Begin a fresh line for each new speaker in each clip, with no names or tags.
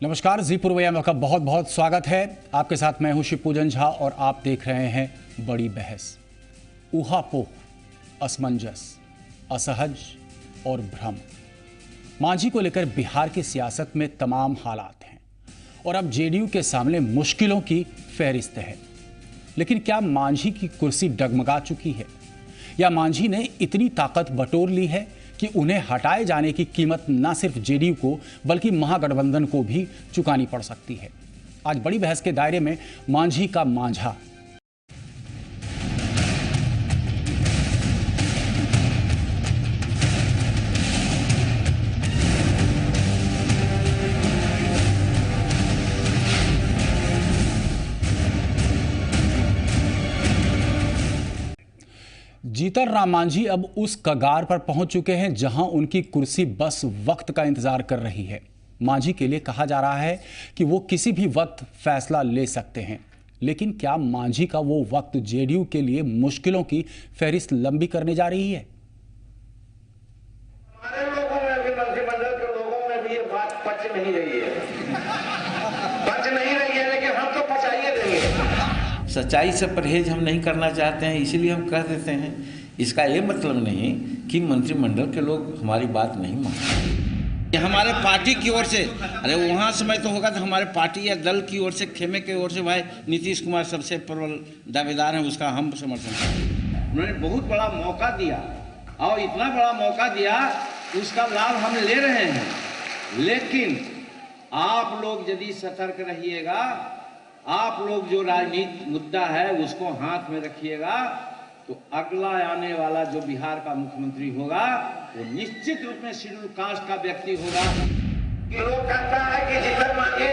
नमस्कार, जी पूर्वया में आपका बहुत बहुत स्वागत है। आपके साथ मैं हूं शिवपूजन झा और आप देख रहे हैं बड़ी बहस। ऊहापोह, असमंजस, असहज और भ्रम, मांझी को लेकर बिहार की सियासत में तमाम हालात हैं और अब जेडीयू के सामने मुश्किलों की फहरिस्त है। लेकिन क्या मांझी की कुर्सी डगमगा चुकी है या मांझी ने इतनी ताकत बटोर ली है कि उन्हें हटाए जाने की कीमत न सिर्फ जेडीयू को बल्कि महागठबंधन को भी चुकानी पड़ सकती है? आज बड़ी बहस के दायरे में मांझी का मांझा। जीतन राम मांझी अब उस कगार पर पहुंच चुके हैं जहां उनकी कुर्सी बस वक्त का इंतजार कर रही है। मांझी के लिए कहा जा रहा है कि वो किसी भी वक्त फैसला ले सकते हैं, लेकिन क्या मांझी का वो वक्त जेडीयू के लिए मुश्किलों की फहरिस्त लंबी करने जा रही है?
हमारे लोगों में भी, मंत्रिमंडल के लोगों में भी ये बात पच नहीं रही है, लेकिन हम तो पचाइए देंगे।
सच्चाई से परहेज हम नहीं करना चाहते हैं, इसीलिए हम कह देते हैं। इसका ये मतलब नहीं कि मंत्रिमंडल के लोग हमारी बात नहीं मानते। हमारे पार्टी की ओर से, अरे वहाँ समय तो होगा तो हमारे पार्टी या दल की ओर से, खेमे की ओर से भाई नीतीश कुमार सबसे प्रबल दावेदार हैं, उसका हम समर्थन करते हैं। उन्होंने बहुत बड़ा मौका दिया और इतना बड़ा मौका दिया, उसका लाभ हम ले रहे हैं। लेकिन आप लोग यदि सतर्क रहिएगा, आप लोग जो राजनीतिक मुद्दा है उसको हाथ में रखिएगा, तो अगला आने वाला जो बिहार का मुख्यमंत्री होगा वो निश्चित रूप में शेड्यूल कास्ट का व्यक्ति होगा।
लोग कहता है कि जीतन मांझी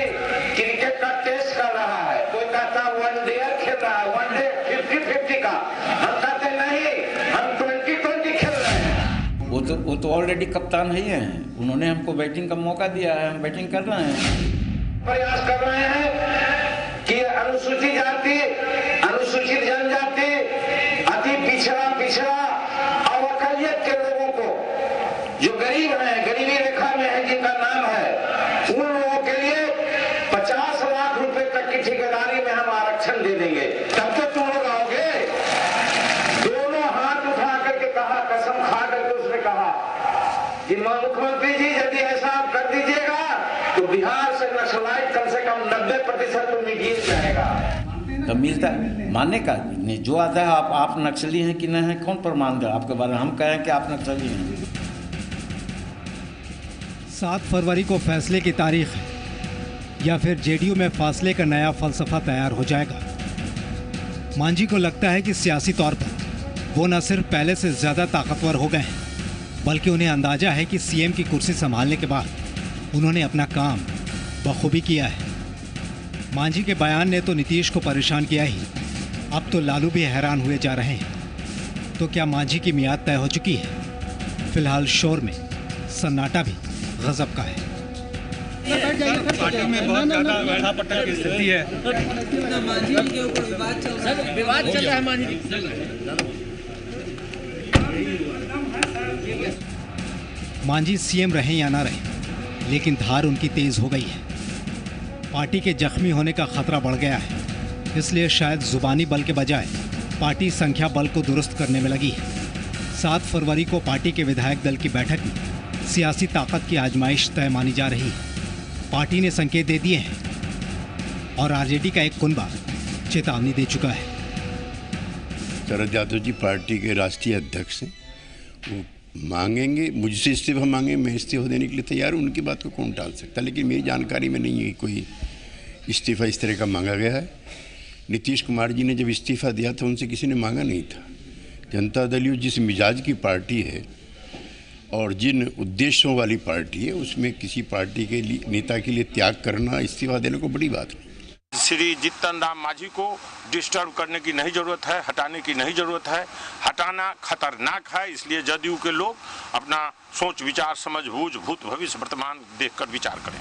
क्रिकेट का टेस्ट कर रहा है, कोई कहता है वनडे खेल रहा है, वनडे 50-50 का। हम कहते नहीं, हम 20-20 खेल रहे हैं।
वो तो ऑलरेडी कप्तान ही हैं, उन्होंने हमको बैटिंग का मौका दिया है, हम बैटिंग कर रहे हैं।
प्रयास कर रहे हैं कि अनुसूचित जाति, अनुसूचित जनजाति, अति पिछड़ा और अकलियत के लोगों को, जो गरीब हैं, गरीबी रेखा में है, जिनका नाम है, उन लोगों के लिए 50 लाख रुपए तक की ठेकेदारी में हम आरक्षण दे देंगे। तब तो तुम लोग आओगे। दोनों हाथ उठा करके कहा, कसम खा करके उसने कहा कि मुख्यमंत्री जी यदि ऐसा आप कर दीजिएगा तो बिहार से नक्सलाइट कम से कम 90% तो मिट जाएगा।
तो मिलता है मानने का नहीं, जो आता है आप नक्सली हैं कि नहीं है, कौन प्रमाण दे आपके बारे में? हम कहें कि आप नक्सली हैं।
7 फरवरी को फैसले की तारीख है या फिर जेडीयू में फासले का नया फलसफा तैयार हो जाएगा। मांझी को लगता है कि सियासी तौर पर वो न सिर्फ पहले से ज़्यादा ताकतवर हो गए हैं, बल्कि उन्हें अंदाजा है कि सीएम की कुर्सी संभालने के बाद उन्होंने अपना काम बखूबी किया है। मांझी के बयान ने तो नीतीश को परेशान किया ही, अब तो लालू भी हैरान हुए जा रहे हैं। तो क्या मांझी की मियाद तय हो चुकी है? फिलहाल शोर में सन्नाटा भी गजब का है।
पार्टी में बहुत ज्यादा बैठापट्टा की स्थिति है। विवाद चल रहा है मांझी।
मांझी सीएम रहे या ना रहे, लेकिन धार उनकी तेज हो गई है। पार्टी के जख्मी होने का खतरा बढ़ गया है, इसलिए शायद जुबानी बल के बजाय पार्टी संख्या बल को दुरुस्त करने में लगी है। 7 फरवरी को पार्टी के विधायक दल की बैठक में सियासी ताकत की आजमाइश तय मानी जा रही है। पार्टी ने संकेत दे दिए हैं और आरजेडी का एक कुनबा चेतावनी दे चुका है।
शरद यादव जी पार्टी के राष्ट्रीय अध्यक्ष हैं, वो मांगेंगे, मुझसे इस्तीफा मांगे, मैं इस्तीफा देने के लिए तैयार हूँ। उनकी बात को कौन टाल सकता, लेकिन मेरी जानकारी में नहीं है कोई इस्तीफा इस तरह का मांगा गया है। नीतीश कुमार जी ने जब इस्तीफा दिया था उनसे किसी ने मांगा नहीं था। जनता दल जिस मिजाज की पार्टी है और जिन उद्देश्यों वाली पार्टी है, उसमें किसी पार्टी के लिए नेता के लिए त्याग करना, इस्तीफा देने को बड़ी बात नहीं।
श्री जीतन राम मांझी को डिस्टर्ब करने की नहीं जरूरत है, हटाने की नहीं जरूरत है। हटाना खतरनाक है, इसलिए जदयू के लोग अपना सोच विचार समझबूझ भूत भविष्य वर्तमान देखकर विचार करें।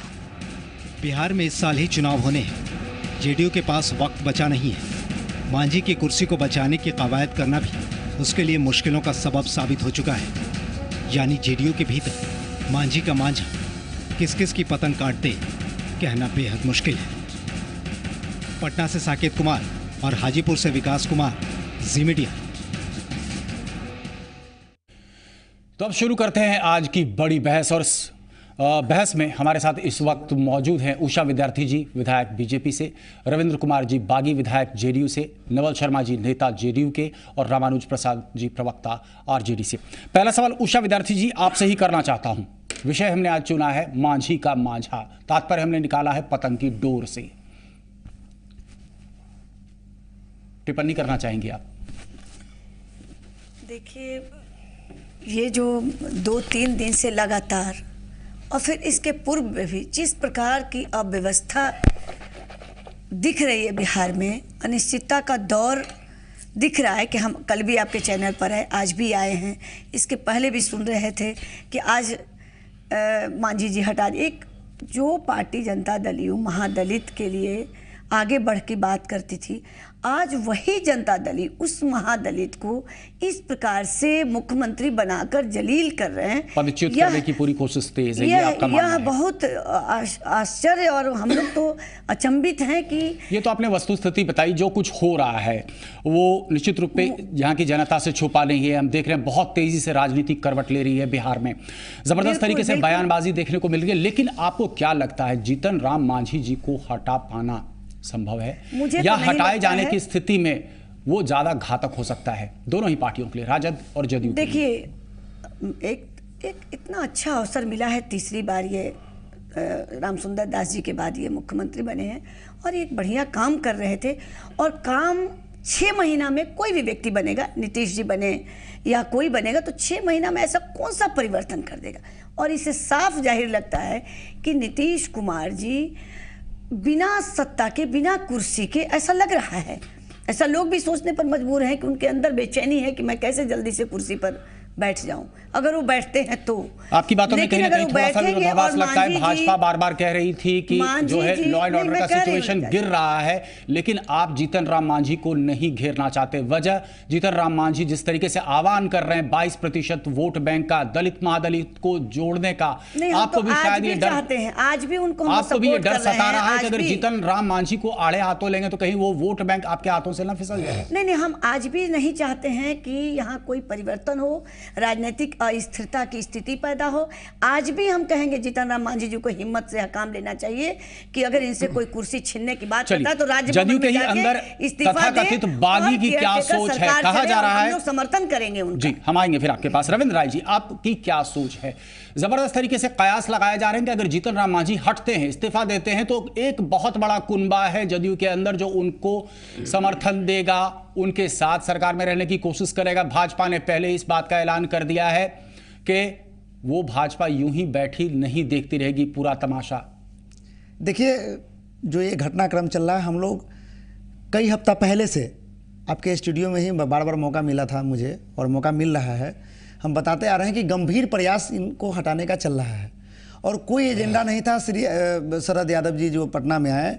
बिहार में इस साल ही चुनाव होने हैं। जेडीयू के पास वक्त बचा नहीं है। मांझी की कुर्सी को बचाने की कवायद करना भी उसके लिए मुश्किलों का सबब साबित हो चुका है। यानी जेडीयू के भीतर मांझी का मांझा किस किस की पतंग काट दे, कहना बेहद मुश्किल है। पटना से साकेत कुमार और हाजीपुर से विकास कुमार, जी मीडिया।
तो अब शुरू करते हैं आज की बड़ी बहस। और बहस में हमारे साथ इस वक्त मौजूद हैं उषा विद्यार्थी जी, विधायक बीजेपी से, रविंद्र कुमार जी बागी, विधायक जेडीयू से, नवल शर्मा जी, नेता जेडीयू के, और रामानुज प्रसाद जी, प्रवक्ता आरजेडी से। पहला सवाल उषा विद्यार्थी जी आपसे ही करना चाहता हूं। विषय हमने आज चुना है मांझी का मांझा, तात्पर्य हमने निकाला है पतंग की डोर से। टिप्पणी करना चाहेंगे आप?
देखिए, ये जो 2-3 दिन से लगातार और फिर इसके पूर्व में भी जिस प्रकार की अव्यवस्था दिख रही है बिहार में, अनिश्चितता का दौर दिख रहा है कि हम कल भी आपके चैनल पर है, आज भी आए हैं, इसके पहले भी सुन रहे थे कि आज मांझी जी हटा दी। एक जो पार्टी जनता दल यू महादलित के लिए आगे बढ़ के बात करती थी, आज वही जनता दल उस महादलित को इस प्रकार से मुख्यमंत्री बनाकर जलील कर रहे हैं।
पदच्युत करने की पूरी कोशिश तेज है,
यह बहुत आश्चर्य, और हम लोग तो अचंभित हैं कि
ये तो आपने वस्तुस्थिति बताई। जो कुछ हो रहा है वो निश्चित रूप पे यहाँ की जनता से छुपा नहीं है। हम देख रहे हैं बहुत तेजी से राजनीतिक करवट ले रही है बिहार में, जबरदस्त तरीके से बयानबाजी देखने को मिल रही है। लेकिन आपको क्या लगता है जीतन राम मांझी जी को हटा पाना संभव है, या हटाए जाने की स्थिति में वो ज्यादा घातक हो सकता है दोनों ही पार्टियों के लिए, राजद और जदयू?
देखिए, एक इतना अच्छा अवसर मिला है, तीसरी बार ये रामसुंदर दास जी के बाद ये मुख्यमंत्री बने हैं और एक बढ़िया काम कर रहे थे। और काम 6 महीना में कोई भी व्यक्ति बनेगा, नीतीश जी बने या कोई बनेगा, तो 6 महीना में ऐसा कौन सा परिवर्तन कर देगा। और इसे साफ जाहिर लगता है कि नीतीश कुमार जी बिना सत्ता के, बिना कुर्सी के, ऐसा लग रहा है, ऐसा लोग भी सोचने पर मजबूर हैं कि उनके अंदर बेचैनी है कि मैं कैसे जल्दी से कुर्सी पर बैठ जाऊं। अगर वो बैठते हैं तो
आपकी बातों में कहीं ना कहीं थोड़ा सा विरोधाभास लगता है। भाजपा बार बार कह रही थी कि जो है लॉ एंड ऑर्डर का सिचुएशन गिर रहा है, लेकिन आप जीतन राम मांझी को नहीं घेरना चाहते। वजह, जीतन राम मांझी जिस तरीके से आह्वान कर रहे हैं 22% वोट बैंक का, दलित महादलित को जोड़ने का, आपको भी शायद ये डर
चाहते हैं, आज भी उनको
आपको भी ये डर सता रहा है कि अगर जीतन राम मांझी को आड़े हाथों लेंगे तो कहीं वो वोट बैंक आपके हाथों से ना फिसल जाए?
नहीं, हम आज भी नहीं चाहते हैं कि यहाँ कोई परिवर्तन हो, राजनीतिक अस्थिरता की स्थिति पैदा हो। आज भी हम कहेंगे जीतन राम मांझी जी को हिम्मत से काम लेना चाहिए कि अगर इनसे कोई कुर्सी छीनने की बात करता है तो राज्य
जदयू के ही अंदर तथाकथित बागी की क्या सोच है, कहा जा रहा है,
हम लोग समर्थन करेंगे उनका।
जी, हम आएंगे फिर आपके पास। रविंद्र राय जी, आपकी क्या सोच है? जबरदस्त तरीके से कयास लगाए जा रहे हैं कि अगर जीतन राम मांझी हटते हैं, इस्तीफा देते हैं, तो एक बहुत बड़ा कुनबा है जदयू के अंदर जो उनको समर्थन देगा, उनके साथ सरकार में रहने की कोशिश करेगा। भाजपा ने पहले इस बात का ऐलान कर दिया है कि वो भाजपा यूं ही बैठी नहीं देखती रहेगी पूरा तमाशा।
देखिए, जो ये घटनाक्रम चल रहा है, हम लोग कई हफ्ता पहले से आपके स्टूडियो में ही बार बार मौका मिला था मुझे, और मौका मिल रहा है, हम बताते आ रहे हैं कि गंभीर प्रयास इनको हटाने का चल रहा है और कोई एजेंडा नहीं था। श्री शरद यादव जी जो पटना में आए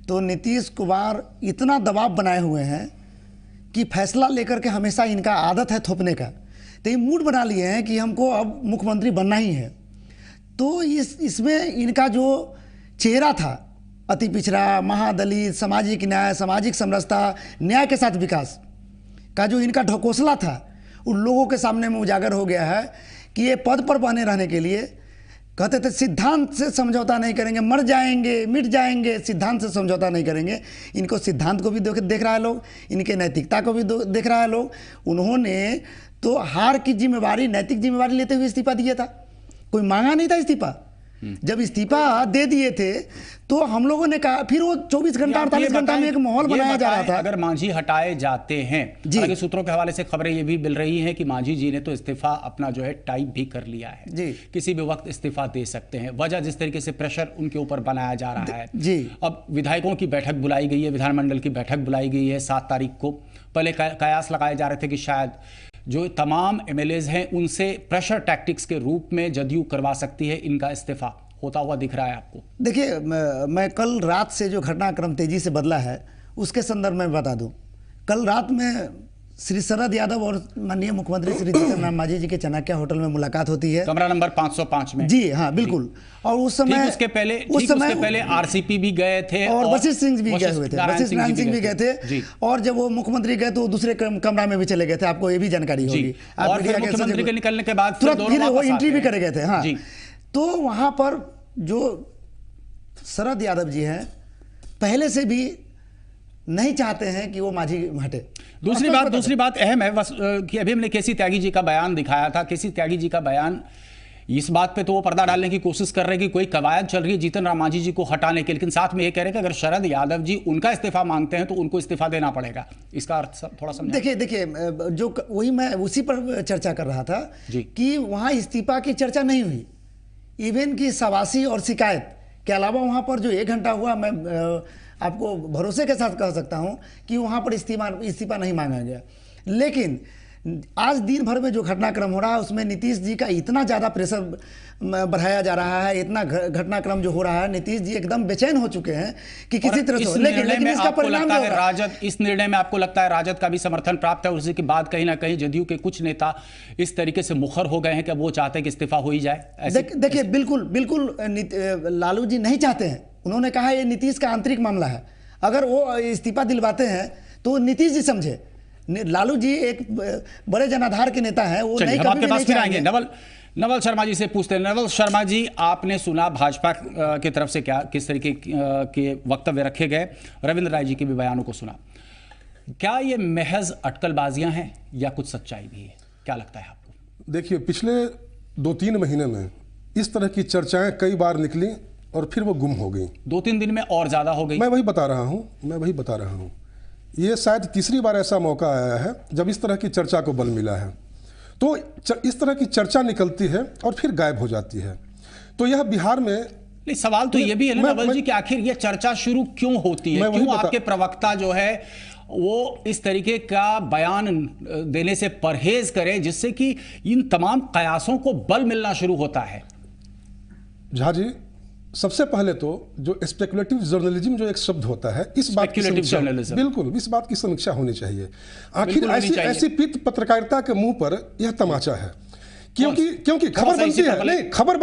तो नीतीश कुमार इतना दबाव बनाए हुए हैं कि फैसला लेकर के हमेशा इनका आदत है थोपने का, तो ये मूड बना लिए हैं कि हमको अब मुख्यमंत्री बनना ही है। तो इसमें इनका जो चेहरा था, अति पिछड़ा, महादलित, सामाजिक न्याय, सामाजिक समरसता, न्याय के साथ विकास का जो इनका ढकोसला था, उन लोगों के सामने में उजागर हो गया है कि ये पद पर बने रहने के लिए कहते थे सिद्धांत से समझौता नहीं करेंगे, मर जाएंगे, मिट जाएंगे, सिद्धांत से समझौता नहीं करेंगे। इनको सिद्धांत को भी देख रहा है लोग, इनके नैतिकता को भी देख रहा है लोग। उन्होंने तो हार की जिम्मेवारी, नैतिक जिम्मेवारी लेते हुए इस्तीफा दिया था, कोई मांगा नहीं था इस्तीफा। जब इस्तीफा दे दिए थे तो हम लोगों ने कहा, फिर वो 24 घंटा 48 घंटा में एक माहौल बनाया जा रहा था।
अगर मांझी हटाए जाते हैं, हालांकि सूत्रों के हवाले से खबरें ये भी मिल रही हैं कि मांझी जी ने तो इस्तीफा अपना जो है टाइप भी कर लिया है जी, किसी भी वक्त इस्तीफा दे सकते हैं। वजह जिस तरीके से प्रेशर उनके ऊपर बनाया जा रहा है जी। अब विधायकों की बैठक बुलाई गई है, विधानमंडल की बैठक बुलाई गई है 7 तारीख को। पहले कयास लगाए जा रहे थे कि शायद जो तमाम एमएलएज हैं उनसे प्रेशर टैक्टिक्स के रूप में जदयू करवा सकती है इनका इस्तीफा, होता हुआ दिख रहा है आपको?
देखिए, मैं कल रात से जो घटनाक्रम तेजी से बदला है उसके संदर्भ में बता दूं। कल रात में श्री शरद यादव और माननीय मुख्यमंत्री श्री जीतन राम मांझी जी के चाणक्य होटल में मुलाकात होती है,
कमरा नंबर 505 में।
जी हाँ, बिल्कुल। और उस समय
उसके पहले आरसीपी भी गए थे
और वशिष्ठ सिंह भी गए हुए थे, वशिष्ठ नारायण सिंह भी गए थे। और जब वो मुख्यमंत्री गए तो दूसरे कमरा में भी चले गए थे, आपको ये भी जानकारी होगी।
और फिर मुख्यमंत्री के निकलने के बाद
तुरंत फिर वो एंट्री भी करे गए थे। हाँ, तो वहां पर जो शरद यादव जी हैं पहले से भी नहीं चाहते हैं कि वो मांझी हटे।
दूसरी बात अहम है कि अभी हमने केसी त्यागी जी का बयान दिखाया था। केसी त्यागी जी का बयान इस बात पे तो वो पर्दा डालने की कोशिश कर रहे हैं कि कोई कवायद चल रही है जीतन राम मांझी जी को हटाने के, लेकिन साथ में ये कह रहे हैं कि अगर शरद यादव जी उनका इस्तीफा मांगते हैं तो उनको इस्तीफा देना पड़ेगा। इसका अर्थ थोड़ा समझा।
देखिए जो वही मैं उसी पर चर्चा कर रहा था कि वहाँ इस्तीफा की चर्चा नहीं हुई, इवन की सवासी और शिकायत के अलावा वहाँ पर जो 1 घंटा हुआ, मैं आपको भरोसे के साथ कह सकता हूं कि वहां पर इस्तीफा नहीं मांगा गया। लेकिन आज दिन भर में जो घटनाक्रम हो रहा है उसमें नीतीश जी का इतना ज़्यादा प्रेशर बढ़ाया जा रहा है, इतना घटनाक्रम जो हो रहा है, नीतीश जी एकदम बेचैन हो चुके हैं कि किसी तरह से। लेकिन इसका परिणाम क्या होगा?
राजद, इस निर्णय में आपको लगता है राजद का भी समर्थन प्राप्त है? उसी के बाद कहीं ना कहीं जदयू के कुछ नेता इस तरीके से मुखर हो गए हैं कि वो चाहते हैं कि इस्तीफा हो ही जाए।
देखिए बिल्कुल लालू जी नहीं चाहते हैं। उन्होंने कहा ये नीतीश का आंतरिक मामला है, अगर वो इस्तीफा दिलवाते हैं तो नीतीश जी समझे। लालू जी एक बड़े जनाधार के नेता हैं, वो नहीं,
आपके पास फिर आएंगे। नवल शर्मा जी से पूछते हैं। नवल शर्मा जी, आपने सुना भाजपा की तरफ से किस तरीके के वक्तव्य रखे गए, रविंद्र राय जी के भी बयानों को सुना। क्या ये महज अटकलबाजियां हैं या कुछ सच्चाई भी है? क्या लगता है आपको?
देखिए, पिछले 2-3 महीने में इस तरह की चर्चाएं कई बार निकली और फिर वो गुम हो गई।
2-3 दिन में और ज्यादा हो गई।
मैं वही बता रहा हूं। ये शायद तीसरी बार ऐसा मौका आया है जब इस तरह की चर्चा को बल मिला है। तो इस तरह की चर्चा निकलती है और फिर गायब हो जाती है। तो यह बिहार में
सवाल तो ये भी है ना नवल जी कि आखिर ये चर्चा शुरू क्यों होती है? क्यों आपके प्रवक्ता जो है वो इस तरीके का बयान देने से परहेज करे जिससे कि इन तमाम कयासों को बल मिलना शुरू होता है?
झा जी, सबसे पहले तो जो स्पेकुलेटिव जर्नलिज्म जो एक शब्द होता है, इस बात की समीक्षा, बिल्कुल इस बात की समीक्षा होनी चाहिए। आखिर ऐसी पित्त पत्रकारिता के मुंह पर यह तमाचा है। क्योंकि खबर बनती है, नहीं खबर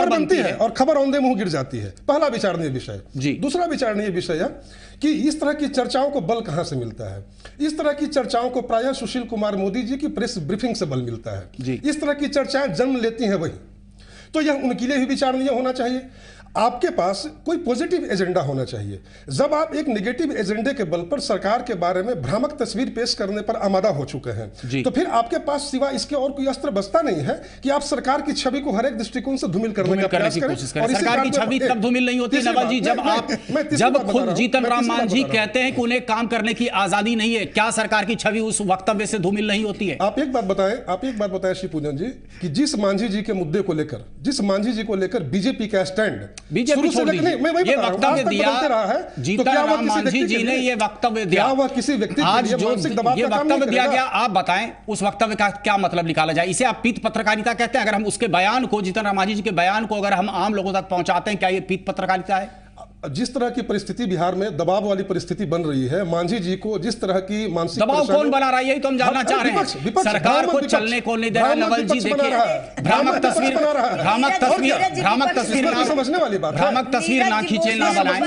बनती है और खबर औंधे मुंह गिर जाती है। पहला विचारणीय विषय। दूसरा विचारणीय विषय है कि इस तरह की चर्चाओं को बल कहां से मिलता है। इस तरह की चर्चाओं को प्रायः सुशील कुमार मोदी जी की प्रेस ब्रीफिंग से बल मिलता है। इस तरह की चर्चाएं जन्म लेती हैं वही, तो यह उनके लिए भी विचारणीय होना चाहिए। आपके पास कोई पॉजिटिव एजेंडा होना चाहिए। जब आप एक नेगेटिव एजेंडे के बल पर सरकार के बारे में भ्रामक तस्वीर पेश करने पर आमादा हो चुके हैं, तो फिर आपके पास सिवा इसके और कोई अस्त्र बचता नहीं है कि आप सरकार की छवि को हर एक दृष्टिकोण से धूमिल करने का प्रयास करें। और
सरकार की छवि तब धूमिल नहीं होती नवल जी जब खुद जीतन राम मांझी कहते हैं कि उन्हें काम करने की आजादी नहीं है। क्या सरकार की छवि उस वक्तव्य से धूमिल नहीं होती है?
आप एक बात बताएं श्री पूजन जी कि जिस मांझी जी के मुद्दे को लेकर बीजेपी का स्टैंड,
बीजेपी छोड़ दीजिए, ये वक्तव्य दिया जीतन राम मांझी जी ने, ये वक्तव्य दिया,
वह किसी व्यक्ति
आज जो ये वक्तव्य दिया गया, आप बताएं उस वक्तव्य का क्या मतलब निकाला जाए? इसे आप पीत पत्रकारिता कहते हैं? अगर हम उसके बयान को, जीतन राम मांझी जी के बयान को अगर हम आम लोगों तक पहुंचाते हैं, क्या ये पीत पत्रकारिता है?
जिस तरह की परिस्थिति बिहार में दबाव वाली परिस्थिति बन रही है, मांझी जी को जिस तरह की मानसिक
दबाव कौन बना रहा है, यही तो हम जानना चाह रहे हैं। सरकार को चलने को नहीं दे रहा। नवल जी देखिए, भ्रामक तस्वीर
समझने वाली बात,
भ्रामक तस्वीर ना खींचे, ना बनाएं।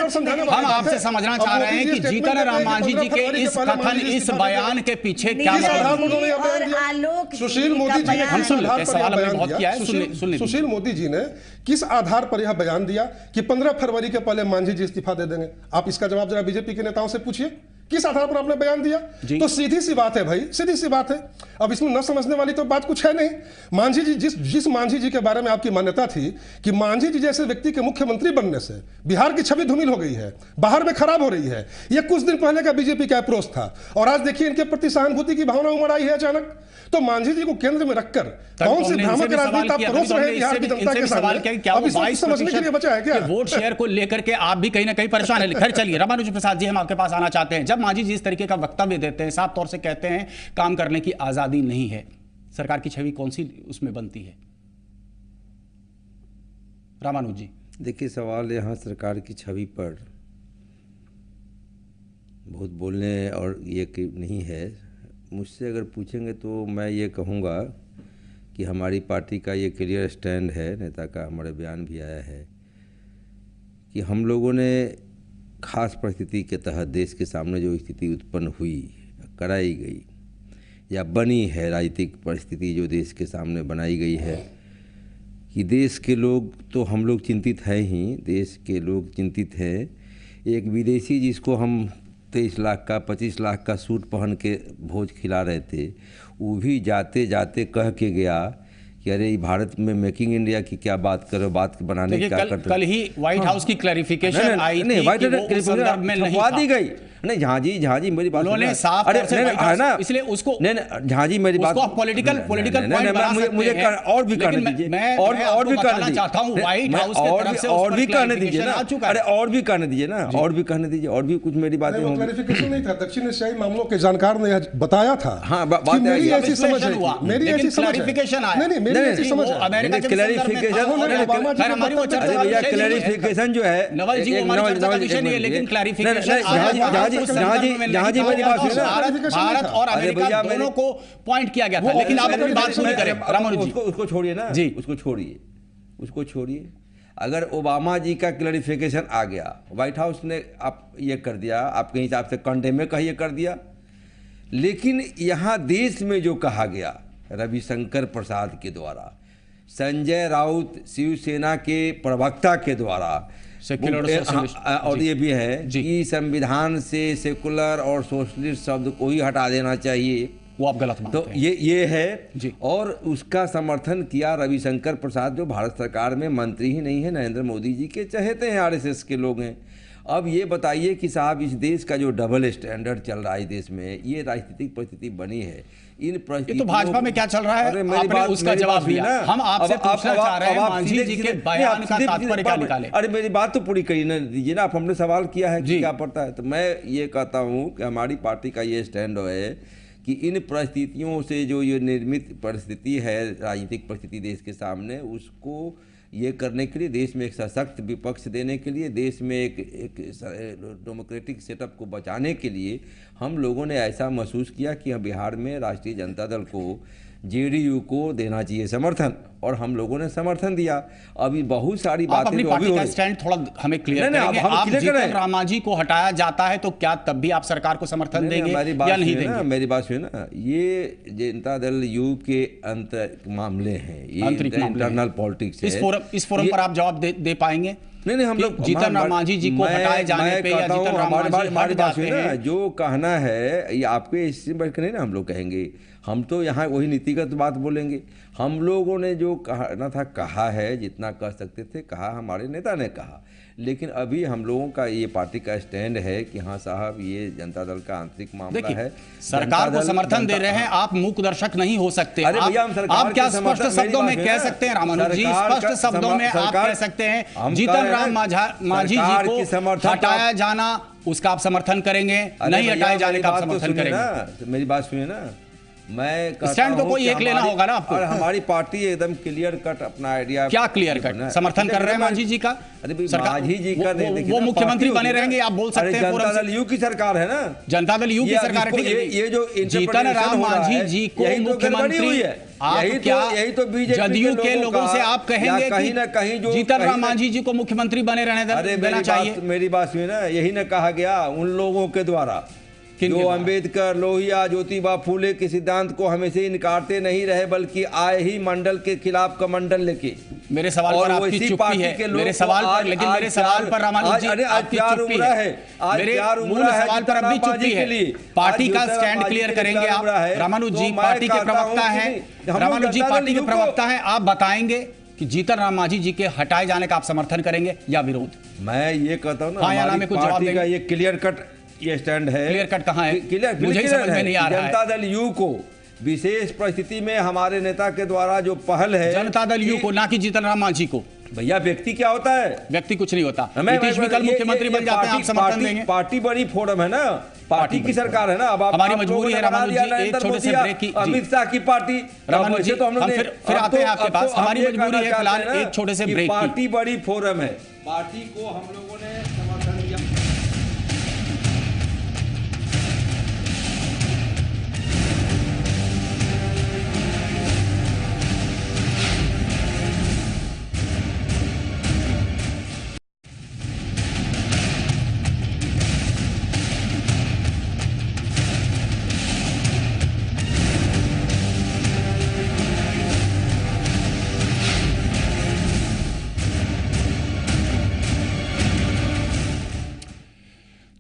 हम आपसे समझना चाह रहे हैं कि जीतन राम मांझी जी के इस कथन, इस बयान के पीछे क्या मतलब?
सुशील मोदी जी ने
हम सुन लेते हैं, सवाल हमने बहुत किया है।
सुशील मोदी जी ने किस आधार पर यह बयान दिया कि 15 फरवरी के पहले मांझी जी इस्तीफा दे देंगे? आप इसका जवाब जरा बीजेपी के नेताओं से पूछिए, किस आधार पर आपने बयान दिया? तो सीधी सी बात है भाई, सीधी सी बात है। अब इसमें न समझने वाली तो बात कुछ है नहीं। मांझी जी, जिस मांझी जी के बारे में आपकी मान्यता थी कि मांझी जी जैसे व्यक्ति के मुख्यमंत्री बनने से बिहार की छवि धूमिल हो गई है, बाहर में खराब हो रही है, यह कुछ दिन पहले का बीजेपी का अप्रोच था। और आज देखिए इनके प्रति सहानुभूति की भावना उमड़ आई है अचानक। तो मांझी जी को केंद्र में रखकर कौन सी भ्रामक राजनीति आप परोस रहे हैं बिहार की जनता के सामने? अब इसको समझने के लिए बचा है क्या?
वोट शेयर को लेकर के आप भी कहीं ना कहीं परेशान है। खैर चलिए, रामानुज प्रसाद जी, हम आपके पास आना चाहते हैं। जब मांझी जी इस तरीके का वक्तव्य देते हैं, साफ तौर से कहते हैं काम करने की आजादी नहीं है, सरकार की छवि कौन सी उसमें बनती है? रामानुज जी
देखिए, सवाल यहाँ सरकार की छवि पर बहुत बोलने और ये कि नहीं है।
मुझसे अगर पूछेंगे तो मैं ये कहूँगा कि हमारी पार्टी का ये क्लियर स्टैंड है, नेता का हमारे बयान भी आया है कि हम लोगों ने खास परिस्थिति के तहत देश के सामने जो स्थिति उत्पन्न हुई, कराई गई या बनी है, राजनीतिक परिस्थिति जो देश के सामने बनाई गई है कि देश के लोग तो हम लोग चिंतित हैं ही, देश के लोग चिंतित हैं। एक विदेशी जिसको हम 23 लाख का 25 लाख का सूट पहन के भोज खिला रहे थे, वो भी जाते जाते कह के गया कि अरे भारत में मेकिंग इंडिया की क्या बात करो, बात बनाने की क्या करते।
कल ही व्हाइट हाउस की क्लैरिफिकेशन आई थी कि वो उस संदर्भ में नहीं था।
दी गई नहीं झा जी मेरी बात
उन्होंने साफ तौर से
है ना,
इसलिए उसको
नहीं झा जी मेरी बात
पॉलिटिकल पॉइंट बना सकते हैं।
मुझे और भी करने दीजिए, और भी करने
चाहता हूं व्हाइट हाउस की तरफ से
और भी करने दीजिए ना, अरे और भी करने दीजिए ना, और भी करने दीजिए, और भी कुछ मेरी बातें होंगी।
क्लैरिफिकेशन नहीं था, दक्षिण एशियाई मामलों के जानकार ने बताया था।
हाँ
बात मेरी ऐसी समझ है, मेरी ऐसी समझ है,
क्लैरिफिकेशन आया,
नहीं मेरी ऐसी समझ है,
क्लैरिफिकेशन जो है
नवल जी हमारी चर्चा का विषय नहीं है, लेकिन क्लैरिफिकेशन
जहाँ जी मेरी बात सुनिए ना,
भारत और अमेरिका दोनों को पॉइंट किया गया था, लेकिन आप अपनी बात पूरी करें। रामानुज जी
उसको छोड़िए ना जी, उसको छोड़िए। अगर ओबामा जी का क्लैरिफिकेशन आ गया, व्हाइट हाउस ने आप ये कर दिया, आपके हिसाब से कंडे में कहिए कर दिया, लेकिन यहाँ देश में जो कहा गया रविशंकर प्रसाद के द्वारा, संजय राउत शिवसेना के प्रवक्ता के द्वारा, और ये भी है कि संविधान से सेकुलर और सोशलिस्ट शब्द को ही हटा देना चाहिए,
वो आप गलत मानते
हैं। तो ये है, और उसका समर्थन किया रविशंकर प्रसाद जो भारत सरकार में मंत्री ही नहीं है, नरेंद्र मोदी जी के चहेते हैं, आरएसएस के लोग हैं। अब ये बताइए कि साहब इस देश का जो डबल स्टैंडर्ड चल रहा है देश में, ये राजनीतिक परिस्थिति बनी है, इन
परिस्थितियों तो भाजपा में क्या चल रहा है, आपने उसका जवाब दिया। हम आपसे पूछना चाह रहे हैं मांझी जी के बयान का तात्पर्य क्या निकाले।
अरे मेरी बात तो पूरी करी ना दीजिए ना, आप हमने सवाल किया है कि क्या पड़ता है, तो मैं ये कहता हूँ कि हमारी पार्टी का ये स्टैंड है कि इन परिस्थितियों से जो ये निर्मित परिस्थिति है, राजनीतिक परिस्थिति देश के सामने, उसको ये करने के लिए, देश में एक सशक्त विपक्ष देने के लिए, देश में एक डेमोक्रेटिक सेटअप को बचाने के लिए हम लोगों ने ऐसा महसूस किया कि बिहार में राष्ट्रीय जनता दल को, जेडीयू को देना चाहिए समर्थन, और हम लोगों ने समर्थन दिया। अभी बहुत सारी बातें
अपनी पार्टी का स्टैंड थोड़ा हमें क्लियर करेंगे। आप जीतन रामांझी को हटाया जाता है तो क्या तब भी आप सरकार को समर्थन देंगे या नहीं देंगे?
मेरी बात सुनिए ना, ये जनता दल यू के मामले हैं, ये इंटरनल पॉलिटिक्स है।
इस फोरम पर आप जवाब दे पाएंगे?
नहीं हम लोग
जीतन रामांझी जी को हटाए जाने पे या जीतन रामांझी हट जाते हैं,
जो कहना है ये आपके इससे बढ़कर नहीं ना हम लोग कहेंगे, हम तो यहाँ वही नीतिगत बात बोलेंगे। हम लोगों ने जो कहना था कहा है, जितना कह सकते थे कहा, हमारे नेता ने कहा, लेकिन अभी हम लोगों का ये पार्टी का स्टैंड है कि हाँ साहब ये जनता दल का आंतरिक मामला है,
सरकार को समर्थन दे रहे हैं, आप मूक दर्शक नहीं हो सकते। आप क्या स्पष्ट शब्दों में कह सकते हैं रामानुज जी, स्पष्ट शब्दों में आप कह सकते हैं जीतन राम मांझी जी को हटाया जाना उसका आप समर्थन करेंगे, नहीं हटाए जाने का आप समर्थन करेंगे?
मेरी बात सुनिए ना, मैं
स्टैंड तो कोई एक लेना होगा ना आपको।
और हमारी पार्टी एकदम क्लियर कट अपना आइडिया,
क्या क्लियर कट समर्थन कर रहे हैं मांझी जी का?
मांझी जी का
वो मुख्यमंत्री बने रहेंगे, आप बोल सकते हैं।
जनता दल यू की सरकार है ना,
जनता दल यू की सरकार है।
ये जो
जीतन राम मांझी जी को मुख्यमंत्री है, यही तो जदयू के लोगों से आप कहेंगे
कहीं ना कहीं जो
जीतन राम मांझी जी को मुख्यमंत्री बने रहने देना चाहिए?
मेरी बात सुनिए ना, यही ना कहा गया उन लोगों के द्वारा जो अंबेडकर, लोहिया, ज्योतिबा फूले के सिद्धांत को हमेशा इनकारते नहीं रहे, बल्कि आए ही मंडल के खिलाफ कमंडल लेके।
मेरे सवाल पर आपकी चुप्पी है, मेरे सवाल पर, लेकिन मेरे सवाल पर रामानुज जी आपकी चुप्पी है, मेरे मूल सवाल पर अब भी चुप्पी है। पार्टी का स्टैंड क्लियर करेंगे आप? रामानुज जी पार्टी के प्रवक्ता हैं, रामानुज जी पार्टी के प्रवक्ता हैं, आप बताएंगे कि जीतन राम मांझी जी के हटाए जाने का आप समर्थन करेंगे या विरोध?
मैं ये कहता हूँ ना,
हाँ या ना में कुछ जवाब देगा।
ये क्लियर कट ये स्टैंड है।
क्लियर कट कहाँ है?
मुझे समझ में नहीं आ रहा है। जनता दल यू को विशेष परिस्थिति में हमारे नेता के द्वारा जो पहल है,
जनता दल यू को, ना कि जीतन राम मांझी को।
भैया व्यक्ति क्या होता है?
व्यक्ति कुछ नहीं होता। नीतीश भी कल मुख्यमंत्री बन जाते हैं, आप समर्थन देंगे?
पार्टी बड़ी फोरम है ना, पार्टी की सरकार है ना। अब
हमारी मजबूरी है रामानुज जी, एक छोटे से ब्रेक की।
अमित शाह की पार्टी,
रामानुज जी, हम फिर आते हैं आपके पास। हमारी मजबूरी है फिलहाल एक छोटे से ब्रेक की।
पार्टी बड़ी फोरम है, पार्टी को हम लोगों ने समर्थन दिया।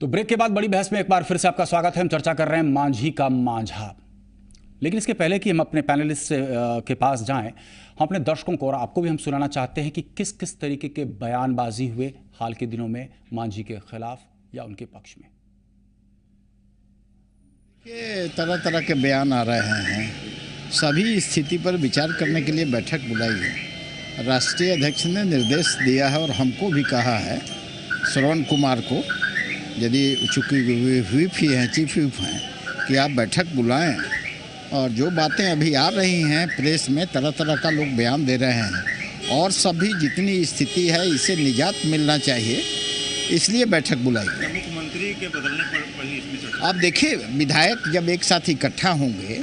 तो ब्रेक के बाद बड़ी बहस में एक बार फिर से आपका स्वागत है। हम चर्चा कर रहे हैं मांझी का मांझा, लेकिन इसके पहले कि हम अपने पैनलिस्ट के पास जाएं, हम अपने दर्शकों को और आपको भी हम सुनाना चाहते हैं कि किस किस तरीके के बयानबाजी हुए हाल के दिनों में मांझी के खिलाफ या उनके पक्ष में।
तरह तरह के बयान आ रहे हैं। सभी स्थिति पर विचार करने के लिए बैठक बुलाई है। राष्ट्रीय अध्यक्ष ने निर्देश दिया है और हमको भी कहा है, श्रवण कुमार को, यदि चूँकि व्हिप ही हैं, चीफ व्हिप हैं, कि आप बैठक बुलाएं। और जो बातें अभी आ रही हैं प्रेस में, तरह तरह का लोग बयान दे रहे हैं और सभी जितनी स्थिति है इसे निजात मिलना चाहिए, इसलिए बैठक बुलाई।
मुख्यमंत्री के बदलने पर
आप देखिए, विधायक जब एक साथ इकट्ठा होंगे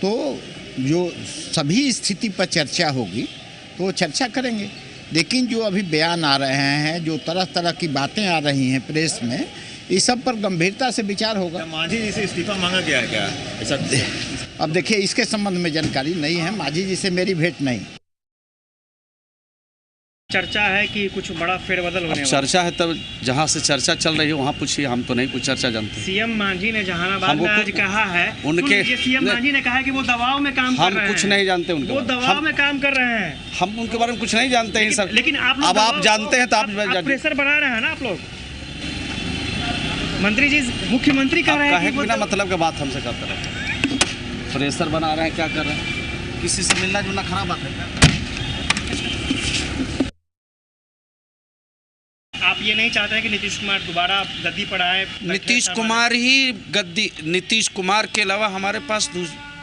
तो जो सभी स्थिति पर चर्चा होगी तो चर्चा करेंगे। लेकिन जो अभी बयान आ रहे हैं, जो तरह तरह की बातें आ रही हैं प्रेस में, इस सब पर गंभीरता से विचार होगा।
मांझी जी से इस्तीफा मांगा गया है क्या? ऐसा
अब देखिए, इसके संबंध में जानकारी नहीं है। मांझी जी से मेरी भेंट नहीं।
चर्चा है कि कुछ बड़ा फेरबदल होने वाला।
चर्चा है तब जहाँ से चर्चा चल रही है वहाँ पूछिए, हम तो नहीं कुछ चर्चा जानते।
सीएम मांझी ने जहानाबाद में आज कहा है,
उनके
सीएम मांझी ने कहा है कि वो दबाव में काम कर रहे हैं।
हम कुछ नहीं जानते उनके,
वो दबाव में काम कर रहे हैं।
हम उनके बारे में कुछ नहीं जानते हैं सर।
लेकिन
अब आप जानते हैं तो आप
प्रेशर बना रहे हैं ना आप लोग। मंत्री जी, मुख्यमंत्री कह रहे हैं कि
बिना मतलब के बात हमसे करते रहते हैं, प्रेशर बना रहे हैं, क्या कर रहे हैं? किसी से मिलना जुलना खराब बात है।
आप ये नहीं चाहते हैं कि नीतीश कुमार दोबारा गद्दी पर आए?
नीतीश कुमार ही गद्दी, नीतीश कुमार के अलावा हमारे पास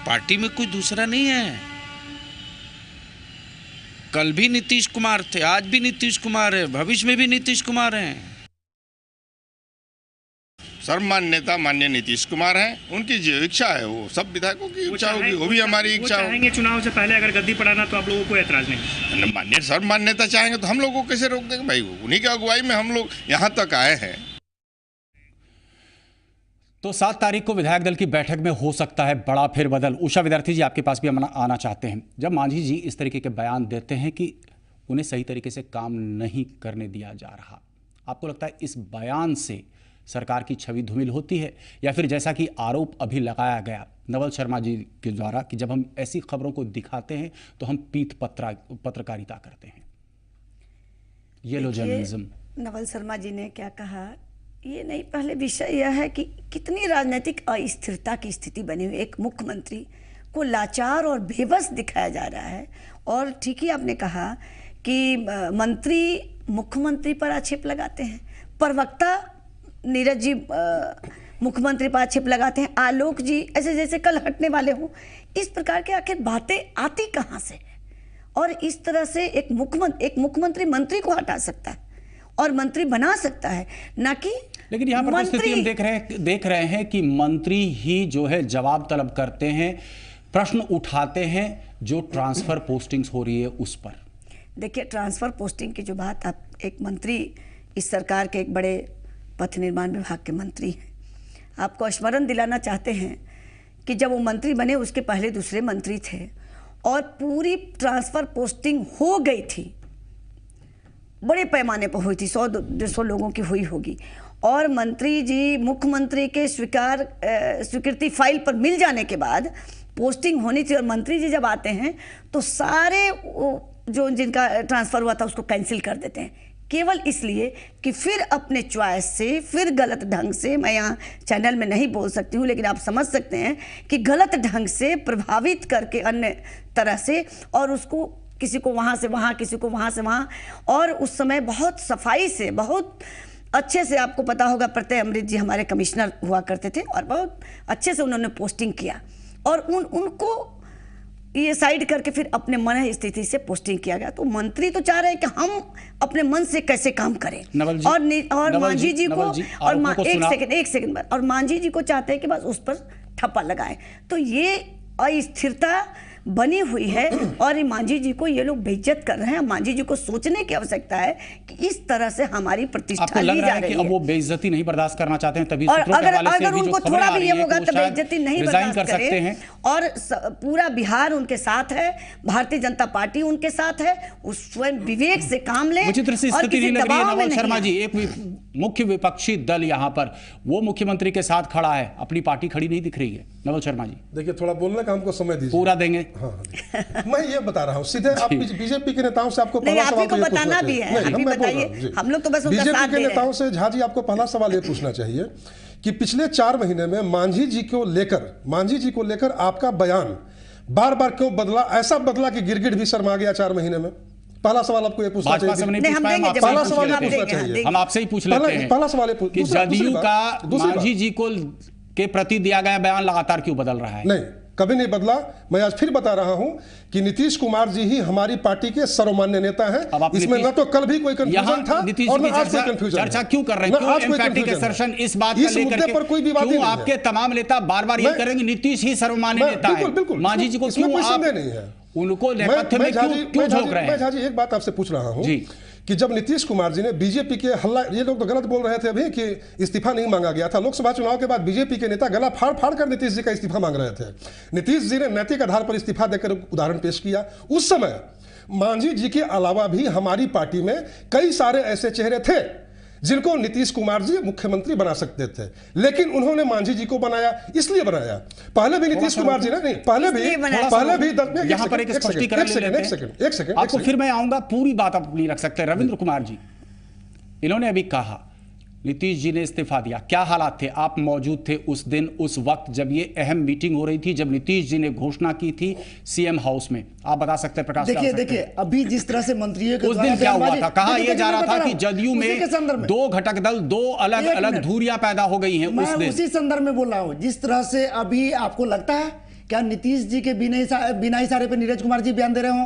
पार्टी में कोई दूसरा नहीं है। कल भी नीतीश कुमार थे, आज भी नीतीश कुमार है, भविष्य में भी नीतीश कुमार हैं।
सर्वमान्य नेता माननीय नीतीश कुमार हैं। उनकी जो इच्छा है वो सब विधायकों की इच्छा होगी, वो भी हमारी इच्छा होगी।
चाहेंगे चुनाव से पहले अगर गद्दी पर आना तो आप लोगों को ऐतराज नहीं?
माननीय सर्वमान्य नेता चाहेंगे तो हम लोगों को कैसे रोक देंगे भाई? उन्हीं की अगुवाई में हम लोग यहाँ तक आए हैं।
तो 7 तारीख को विधायक दल की बैठक में हो सकता है बड़ा फेरबदल। उषा विद्यार्थी जी, आपके पास भी हम आना चाहते हैं। जब मांझी जी इस तरीके के बयान देते हैं कि उन्हें सही तरीके से काम नहीं करने दिया जा रहा, आपको लगता है इस बयान से सरकार की छवि धूमिल होती है, या फिर जैसा कि आरोप अभी लगाया गया नवल शर्मा जी के द्वारा कि जब हम ऐसी खबरों को दिखाते हैं तो हम पीठ पत्रकारिता करते हैं, येलो जर्नलिज्म?
नवल शर्मा जी ने क्या कहा, ये नहीं, पहले विषय यह है कि कितनी राजनीतिक अस्थिरता की स्थिति बनी हुई। एक मुख्यमंत्री को लाचार और बेबस दिखाया जा रहा है। और ठीक ही आपने कहा कि मंत्री मुख्यमंत्री पर आक्षेप लगाते हैं, प्रवक्ता नीरज जी मुख्यमंत्री पर आक्षेप लगाते हैं, आलोक जी ऐसे जैसे कल हटने वाले हों। इस प्रकार के आखिर बातें आती कहाँ से? और इस तरह से एक मुख्यमंत्री मंत्री को हटा सकता है और मंत्री बना सकता है, ना कि
लेकिन यहाँ पर स्थिति हम देख रहे हैं कि मंत्री ही जो है जवाब तलब करते हैं, प्रश्न उठाते हैं जो ट्रांसफर पोस्टिंग्स हो रही है उस पर।
देखिए, ट्रांसफर पोस्टिंग की जो बात, आप एक मंत्री इस सरकार के एक बड़े पथ निर्माण विभाग के मंत्री हैं, आपको स्मरण दिलाना चाहते हैं कि जब वो मंत्री बने उसके पहले दूसरे मंत्री थे और पूरी ट्रांसफर पोस्टिंग हो गई थी, बड़े पैमाने पर हुई थी, 100-150 लोगों की हुई होगी। और मंत्री जी मुख्यमंत्री के स्वीकृति फाइल पर मिल जाने के बाद पोस्टिंग होनी थी, और मंत्री जी जब आते हैं तो सारे जो जिनका ट्रांसफ़र हुआ था उसको कैंसिल कर देते हैं, केवल इसलिए कि फिर अपने चॉइस से, फिर गलत ढंग से, मैं यहाँ चैनल में नहीं बोल सकती हूँ लेकिन आप समझ सकते हैं कि गलत ढंग से प्रभावित करके अन्य तरह से, और उसको किसी को वहाँ से वहाँ, किसी को वहाँ से वहाँ। और उस समय बहुत सफाई से, बहुत अच्छे से, आपको पता होगा प्रत्यय अमृत जी हमारे कमिश्नर हुआ करते थे और बहुत अच्छे से उन्होंने पोस्टिंग किया, और उनको ये साइड करके फिर अपने मन स्थिति से पोस्टिंग किया गया। तो मंत्री तो चाह रहे हैं कि हम अपने मन से कैसे काम करें, और मांझी जी को, और एक सेकंड बाद, और मांझी जी को चाहते हैं कि बस उस पर ठप्पा लगाएं। तो ये अस्थिरता बनी हुई है और मांझी जी को ये लोग बेइज्जत कर रहे हैं। मांझी जी को सोचने की आवश्यकता है कि इस तरह से हमारी प्रतिष्ठा ली जा रही है।
अब वो बेइज्जती नहीं बर्दाश्त करना चाहते हैं, तभी
अगर उनको थोड़ा भी ये होगा तो बेइज्जती नहीं बर्दाश्त कर सकते हैं। और पूरा बिहार उनके साथ है, भारतीय जनता पार्टी उनके साथ है, उस स्वयं विवेक से काम लें।
विचित्र सी स्थिति नहीं लग रही है नवल शर्मा जी? एक मुख्य विपक्षी दल यहाँ पर वो मुख्यमंत्री के साथ खड़ा है, अपनी पार्टी खड़ी नहीं दिख रही है। नवल शर्मा जी
देखिए, थोड़ा बोलने का हमको समय दीजिए।
पूरा देंगे।
हाँ, मैं ये बता रहा हूँ सीधे, आप बीजेपी के नेताओं से आपको पहला सवाल
बताना भी है, हम लोग तो बस
बीजेपी के नेताओं से झा जी आपको पहला सवाल ये पूछना चाहिए कि पिछले 4 महीने में मांझी जी को लेकर आपका बयान बार बार क्यों बदला? ऐसा बदला कि गिरगिट भी शर्मा गया 4 महीने में। पहला सवाल आपको ये पूछना चाहिए।
पहला सवाल ये पूछना चाहिए, हम आपसे ही पूछ लेते हैं।
पहला सवाल
कि जदयू का मांझी जी को के प्रति दिया गया बयान लगातार क्यों बदल रहा है?
नहीं, कभी नहीं बदला। मैं आज फिर बता रहा हूं कि नीतीश कुमार जी ही हमारी पार्टी के सर्वमान्य नेता हैं। इसमें न तो कल भी कोई कंफ्यूजन था और न आज कोई कंफ्यूजन।
चर्चा क्यों कर रहे हैं? क्यों एम्फैटिक असर्शन इस बात को लेकर के?
पर कोई विवाद नहीं है।
आपके तमाम नेता बार-बार ये करेंगे नीतीश ही सर्वमान्य नेता है। मांझी जी को क्यों आप उनको नेपथ्य में क्यों झोंक रहे हैं?
मैं झा जी एक बात आपसे पूछ रहा हूं कि जब नीतीश कुमार जी ने बीजेपी के हल्ला, ये लोग तो गलत बोल रहे थे अभी कि इस्तीफा नहीं मांगा गया था। लोकसभा चुनाव के बाद बीजेपी के नेता गला फाड़ फाड़ कर नीतीश जी का इस्तीफा मांग रहे थे। नीतीश जी ने नैतिक आधार पर इस्तीफा देकर उदाहरण पेश किया। उस समय मांझी जी के अलावा भी हमारी पार्टी में कई सारे ऐसे चेहरे थे जिनको नीतीश कुमार जी मुख्यमंत्री बना सकते थे, लेकिन उन्होंने मांझी जी को बनाया। इसलिए बनाया, पहले भी नीतीश कुमार जी ने नहीं, पहले भी
यहाँ पर एक स्पष्टीकरण
एक सेकंड
आपको फिर मैं आऊंगा, पूरी बात आप नहीं रख सकते। रविंद्र कुमार जी, इन्होंने अभी कहा नीतीश जी ने इस्तीफा दिया, क्या हालात थे? आप मौजूद थे उस दिन, उस वक्त जब ये अहम मीटिंग हो रही थी, जब नीतीश जी ने घोषणा की थी सीएम हाउस में। आप बता सकते हैं प्रकाश?
देखिए अभी जिस तरह से मंत्रियों के
उस दिन क्या हुआ था? कहा यह जा रहा था कि जदयू में 2 घटक दल, 2 अलग अलग धुरियां पैदा हो गई हैं उस दिन।
उसी संदर्भ में बोल रहा हूं। जिस तरह से अभी आपको लगता है क्या नीतीश जी के बिना इशारे पर नीरज कुमार जी बयान दे रहे हो,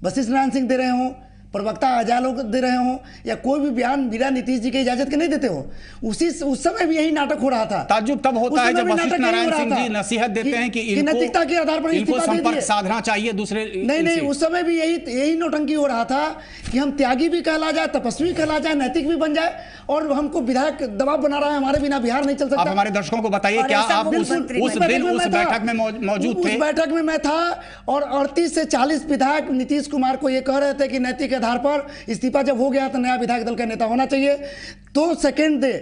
वशिष्ठ नारायण सिंह दे रहे हो, प्रवक्ता अजय लोग दे रहे हो, या कोई भी बयान बिना नीतीश जी की इजाजत के नहीं देते हो? उस समय भी यही नाटक हो रहा था।
ताज्जुब तब होता है जब वशिष्ठ नारायण सिंह जी नसीहत देते हैं कि
नैतिकता के आधार पर
इनको संपर्क साधना चाहिए दूसरे।
नहीं, उस समय भी यही नौटंकी हो रहा था कि हम त्यागी भी कहला जाए, तपस्वी कहला जाए, नैतिक भी बन जाए, और हमको विधायक दबाव बना रहा है, हमारे बिना बिहार नहीं चल सकता।
आप हमारे दर्शकों को बताइए, क्या आप उस दिन उस बैठक में मौजूद थे?
उस बैठक में मैं था, और 38 से 40 विधायक नीतीश कुमार को ये कह रहे थे कि नैतिक आधार पर इस्तीफा जब हो गया तो नया विधायक दल का नेता होना चाहिए। 2 सेकंड दे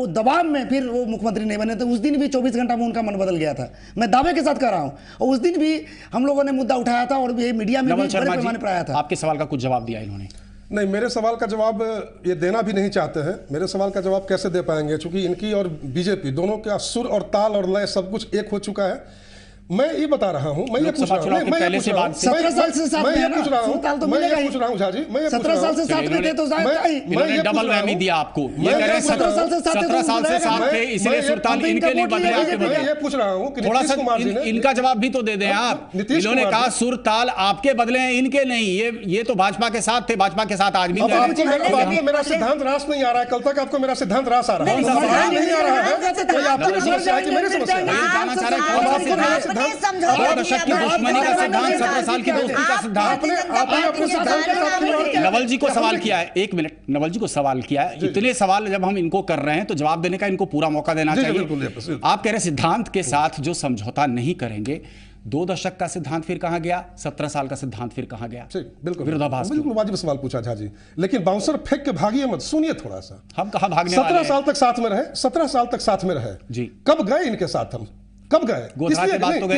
दबाव में फिर वो मुख्यमंत्री नहीं बने थे। उस दिन भी 24 घंटा में उनका मन बदल गया था, मैं दावे के साथ कह रहा हूं। और उस दिन भी हम लोगों ने मुद्दा उठाया था और ये मीडिया में भी बड़े पैमाने पर आया था।
आपके सवाल का कुछ जवाब दिया इन्होंने?
नहीं, मेरे सवाल का जवाब ये देना भी नहीं चाहते हैं। मेरे सवाल का जवाब कैसे दे पाएंगे, चूंकि इनकी और बीजेपी दोनों का सुर और ताल और लय सब कुछ एक हो चुका है। मैं ये बता रहा हूं, मैं ये पूछ रहा हूं,
17 साल से साथ में
पूछ रहा हूं झा जी, मैं
17 साल से साथ में थे तो
मैं डबल वहमी दिया आपको। ये कह रहे हैं 17 साल से साथ थे, इसलिए सुरताल इनके लिए बदले आपके बदले।
ये पूछ रहा हूं कि
थोड़ा सा इनका जवाब भी तो दे दें आप। इन्होंने कहा सुरताल आपके बदले हैं, इनके नहीं। ये तो भाजपा के साथ थे, भाजपा के साथ आज भी।
आपको मेरा सिद्धांत रास नहीं आ रहा है। कल तक आपको मेरा सिद्धांत रास आ रहा है, नहीं आ रहा है। आपकी समस्या है कि मेरी समस्या है?
दशक की दुश्मनी का सिद्धांत, 17 साल की दोस्ती का सिद्धांत। नवल जी को सवाल किया है, 1 मिनट, नवल जी को सवाल किया है। इतने सवाल जब हम इनको कर रहे हैं तो जवाब देने का इनको पूरा मौका देना चाहिए। आप कह रहे सिद्धांत के साथ जो समझौता नहीं करेंगे, 2 दशक का सिद्धांत फिर कहां गया, 17 साल का सिद्धांत फिर कहां गया?
बिल्कुल
विरोधाभास।
बिल्कुल वाजिब सवाल पूछा झा जी, लेकिन बाउंसर फेंक के भागिए मत, सुनिए थोड़ा सा।
हम कहां भागने वाले हैं?
17 साल तक साथ में रहे, 17 साल तक साथ में रहे जी। कब गए इनके साथ हम? कब गए?
गोधरा के बाद तो गए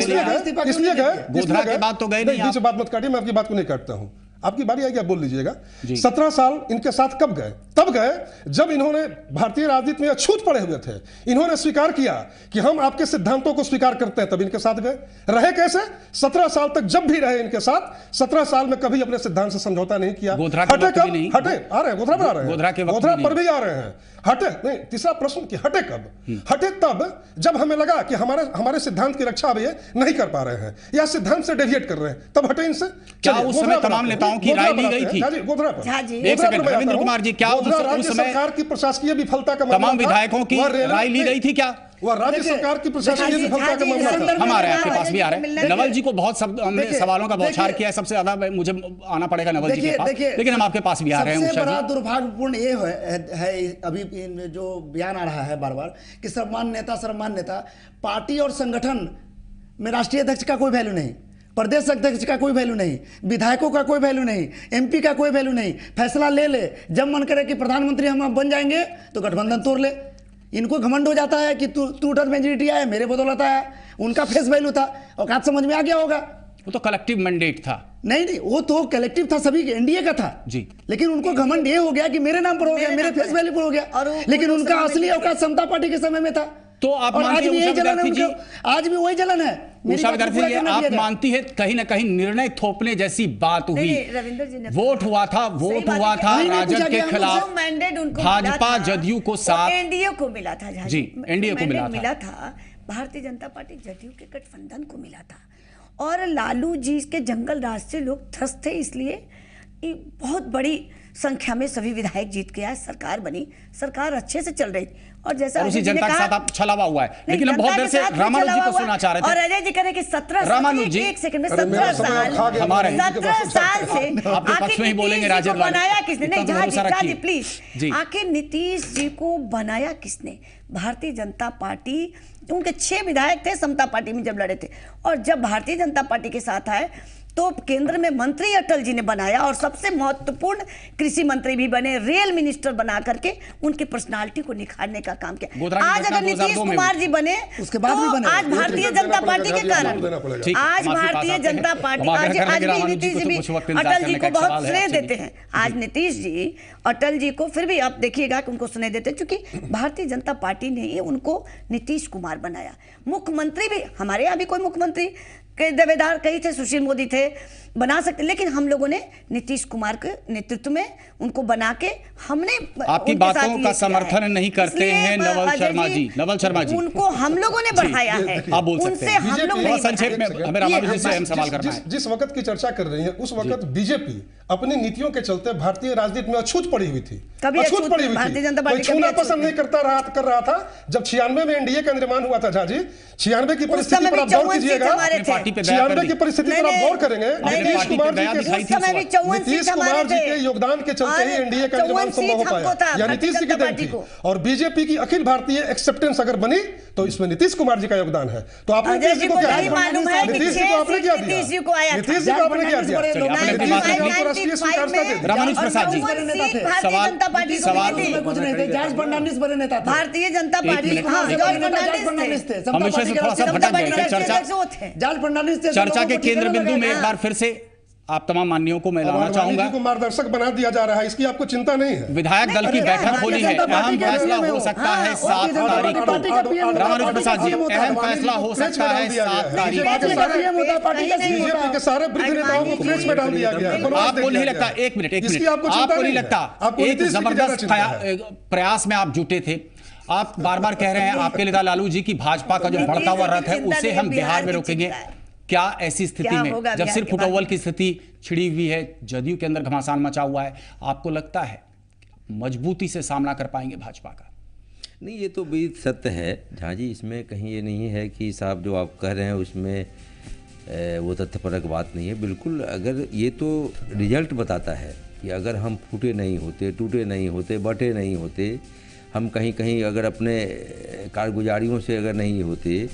इसलिए गए,
गोधरा के बाद तो गए नहीं।
बीच बात मत काटिए, मैं आपकी बात को नहीं काटता हूं। आपकी बारी आएगी, आप बोल लीजिएगा। 17 साल इनके साथ कब गए? तब गए जब इन्होंने भारतीय राजनीति में अछूत पड़े हुए थे। इन्होंने स्वीकार किया कि हम आपके सिद्धांतों को स्वीकार करते हैं, तब इनके साथ गए। रहे कैसे? 17 साल तक जब भी रहे इनके साथ, 17 साल में कभी अपने सिद्धांत से समझौता नहीं किया। हटे कब? हटे आ रहे हैं, गोधरा पर आ रहे हैं, गोधरा पर भी आ रहे हैं। हटे नहीं, तीसरा प्रश्न कि हटे कब? हटे तब जब हमें लगा कि हमारे सिद्धांत की रक्षा अब ये नहीं कर पा रहे हैं या सिद्धांत से डेविएट कर रहे हैं, तब हटे इनसे।
क्या उस समय तमाम नेताओं की राय ली गई थी?
गोधरा पर।
एक सेकंड, रविंद्र कुमार जी, क्या उस समय
सरकार की प्रशासकीय विफलता का
तमाम विधायकों की राय ली गई थी? क्या
वह राज्य सरकार की प्रशासकीय विफलता का मामला था?
हम आ रहे हैं, आपके पास भी आ रहे हैं। नवल जी को बहुत हमने सवालों का बौछार किया है, सबसे ज्यादा मुझे आना पड़ेगा नवल जी के पास, लेकिन हम आपके पास भी आ रहे हैं।
सबसे बड़ा दुर्भाग्यपूर्ण ये है अभी जो बयान आ रहा है बार बार कि सर्वमान्य नेता, पार्टी और संगठन में राष्ट्रीय अध्यक्ष का कोई वैल्यू नहीं। प्रदेश अध्यक्ष का कोई वैल्यू नहीं, विधायकों का कोई वैल्यू नहीं, एमपी का कोई वैल्यू नहीं। फैसला ले जब मन करे कि प्रधानमंत्री हम बन जाएंगे तो गठबंधन तोड़ ले। इनको घमंड हो जाता है कि तू मेजोरिटी आया, मेरे बदौलत आया। उनका फेस वैल्यू था, औकात समझ में आ गया होगा।
वो तो कलेक्टिव मैंडेट था।
नहीं, वो तो कलेक्टिव था, सभी एनडीए का था
जी।
लेकिन उनको घमंड ये हो गया कि मेरे नाम पर हो गया, मेरे फेस वैल्यू पर हो गया। लेकिन उनका असली औकात समता पार्टी के समय में था।
तो आप
और आज भी यही जलन है
जी,
आज भी वही जलन है।
आप मानती है कहीं ना कहीं निर्णय थोपने जैसी बात हुई? वोट हुआ था राजद के खिलाफ, भाजपा जदयू को साथ,
एनडीए को मिला था
जी, एनडीए को मिला
था, भारतीय जनता पार्टी जदयू के गठबंधन को मिला था। और लालू जी के जंगल राज से लोग त्रस्त थे, इसलिए बहुत बड़ी संख्या में सभी विधायक जीत के आए, सरकार बनी, सरकार अच्छे से चल रही। और जैसा
उसी जनता के साथ आप छलावा हुआ है। लेकिन हम बहुत देर से रामानुज जी को सुनना चाह रहे थे।
और अजय जी कह रहे कि 17
रामानुज जी,
एक सेकंड में 17 साल
हमारे
17 साल से
आपके पक्ष में ही बोलेंगे राजद वाले।
बनाया किसने? नहीं जी प्लीज, आखिर नीतीश जी को बनाया किसने? भारतीय जनता पार्टी, उनके 6 विधायक थे समता पार्टी में जब लड़े थे, और जब भारतीय जनता पार्टी के साथ आए तो केंद्र में मंत्री अटल जी ने बनाया और सबसे महत्वपूर्ण कृषि मंत्री भी बने, रेल मिनिस्टर बना करके उनकी पर्सनालिटी को निखारने का काम किया। आज अगर नीतीश कुमार जी बने उसके बाद भी बने, आज भारतीय जनता पार्टी के कारण, आज भारतीय जनता पार्टी, आज भी नीतीश जी भी अटल जी को बहुत स्नेह देते हैं। आज नीतीश जी अटल जी को फिर भी आप देखिएगा कि उनको स्नेह देते हैं, क्योंकि भारतीय जनता पार्टी ने ही उनको नीतीश कुमार बनाया। मुख्यमंत्री भी हमारे यहाँ भी कोई मुख्यमंत्री के दावेदार कई थे, सुशील मोदी थे, बना सकते, लेकिन हम लोगों ने नीतीश कुमार के नेतृत्व में उनको बना के हमने
आपकी बातों का समर्थन नहीं करते हैं नवल शर्मा जी,
उनको हम लोगों ने बढ़ाया है।
आप बोल सकते हैं, हम लोग संक्षेप में हमें रामानुज जी से हम सवाल करना है।
जिस वक्त की चर्चा कर रही है उस वक्त बीजेपी अपनी नीतियों के चलते भारतीय राजनीति में अछूत पड़ी हुई थी, अछूत पड़ी हुई थी। कोई छूना पसंद नहीं कर रहा था। जब 96 में एनडीए का निर्माण हुआ था झाजी, 96 की परिस्थिति पर आप गौर कीजिएगा, 96 की परिस्थिति पर आप गौर करेंगे, नीतीश कुमार जी के योगदान के चलते ही एनडीए का निर्माण संभव हो पाया, या नीतीश जी की देन थी। और बीजेपी की अखिल भारतीय एक्सेप्टेंस अगर बनी तो इसमें नीतीश कुमार जी का योगदान है। तो आपने नीतीश जी को क्या दिया? नीतीश जी को आपने क्या दिया? नीतीश जी को आपने क्या दिया? राष्ट्रीय स्वीकार्यता दे दी।
रामानुज प्रसाद जी,
सवाल कुछ नहीं थे, जॉर्ज फर्नांडिस बड़े नेता था भारतीय जनता पार्टी,
चर्चा के केंद्र बिंदु में एक बार फिर से आप तमाम मान्यों को मैं लाना चाहूंगा।
को मार्गदर्शक बना दिया जा रहा है, इसकी आपको चिंता नहीं है।
विधायक दल की बैठक होनी है, अहम फैसला हो सकता है 7 तारीख को। रामानुज प्रसाद जी, अहम फैसला हो सकता है 7 तारीख को।
बीजेपी के सारे वृद्ध नेताओं को फ्रिज में डाल दिया गया।
आपको नहीं लगता, एक मिनट, आपको नहीं लगता एक जबरदस्त प्रयास में आप जुटे थे? आप बार बार कह रहे हैं आपके नेता लालू जी की भाजपा का जो बढ़ता हुआ रथ है उसे हम बिहार में रोकेंगे। क्या ऐसी स्थिति में जब सिर्फ फुटबॉल की स्थिति छिड़ी हुई है, जदयू के अंदर घमासान मचा हुआ है, आपको लगता है मजबूती से सामना कर पाएंगे भाजपा का?
नहीं, ये तो भी सत्य है झाजी, इसमें कहीं ये नहीं है कि साहब जो आप कह रहे हैं उसमें वो तथ्यपरक बात नहीं है। बिल्कुल, अगर ये तो रिजल्ट बताता है कि अगर हम फूटे नहीं होते, टूटे नहीं होते, बटे नहीं होते, हम कहीं कहीं अगर अपने कारगुजारियों से अगर नहीं होते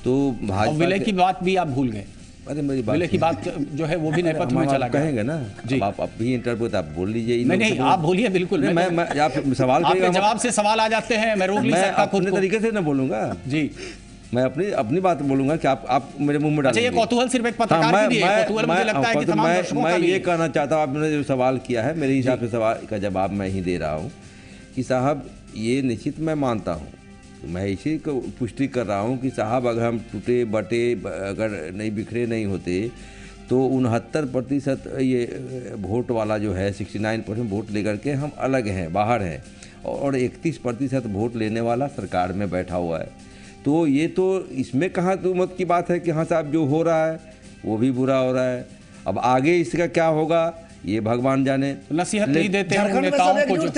तो भाजपा।
विलय की बात भी आप भूल गए।
अरे मेरी बात,
विलय की बात जो है वो भी नेपथ में चला गया।
कहेंगे ना जी, आप भी इंटरव्यू आप बोल लीजिए।
नहीं, आप बोलिए, बिल्कुल।
मैं आप सवाल
आपके जवाब से सवाल आ जाते हैं, मैं रोक नहीं सकता,
अपने तरीके से ना बोलूंगा
जी,
मैं अपनी बात बोलूंगा कि आप मेरे मुंह में डाल।
अच्छा, ये कौतूहल सिर्फ एक पत्रकार के लिए कौतूहल, मुझे लगता है कि तमाम दर्शकों का
मैं ये कहना चाहता हूँ, आपने जो सवाल किया है मेरे हिसाब से सवाल का जवाब मैं ही दे रहा हूँ कि साहब ये निश्चित मैं मानता हूँ, मैं इसी को पुष्टि कर रहा हूँ कि साहब अगर हम टूटे बटे अगर नहीं बिखरे नहीं होते तो 69% ये वोट वाला जो है 69% वोट लेकर के हम अलग हैं, बाहर हैं, और 31% वोट लेने वाला सरकार में बैठा हुआ है। तो ये तो इसमें कहाँ तुहमत की बात है कि हाँ साहब जो हो रहा है वो भी बुरा हो रहा है। अब आगे इसका क्या होगा ये भगवान जाने।
नसीहत नहीं देते हैं नेताओं को जो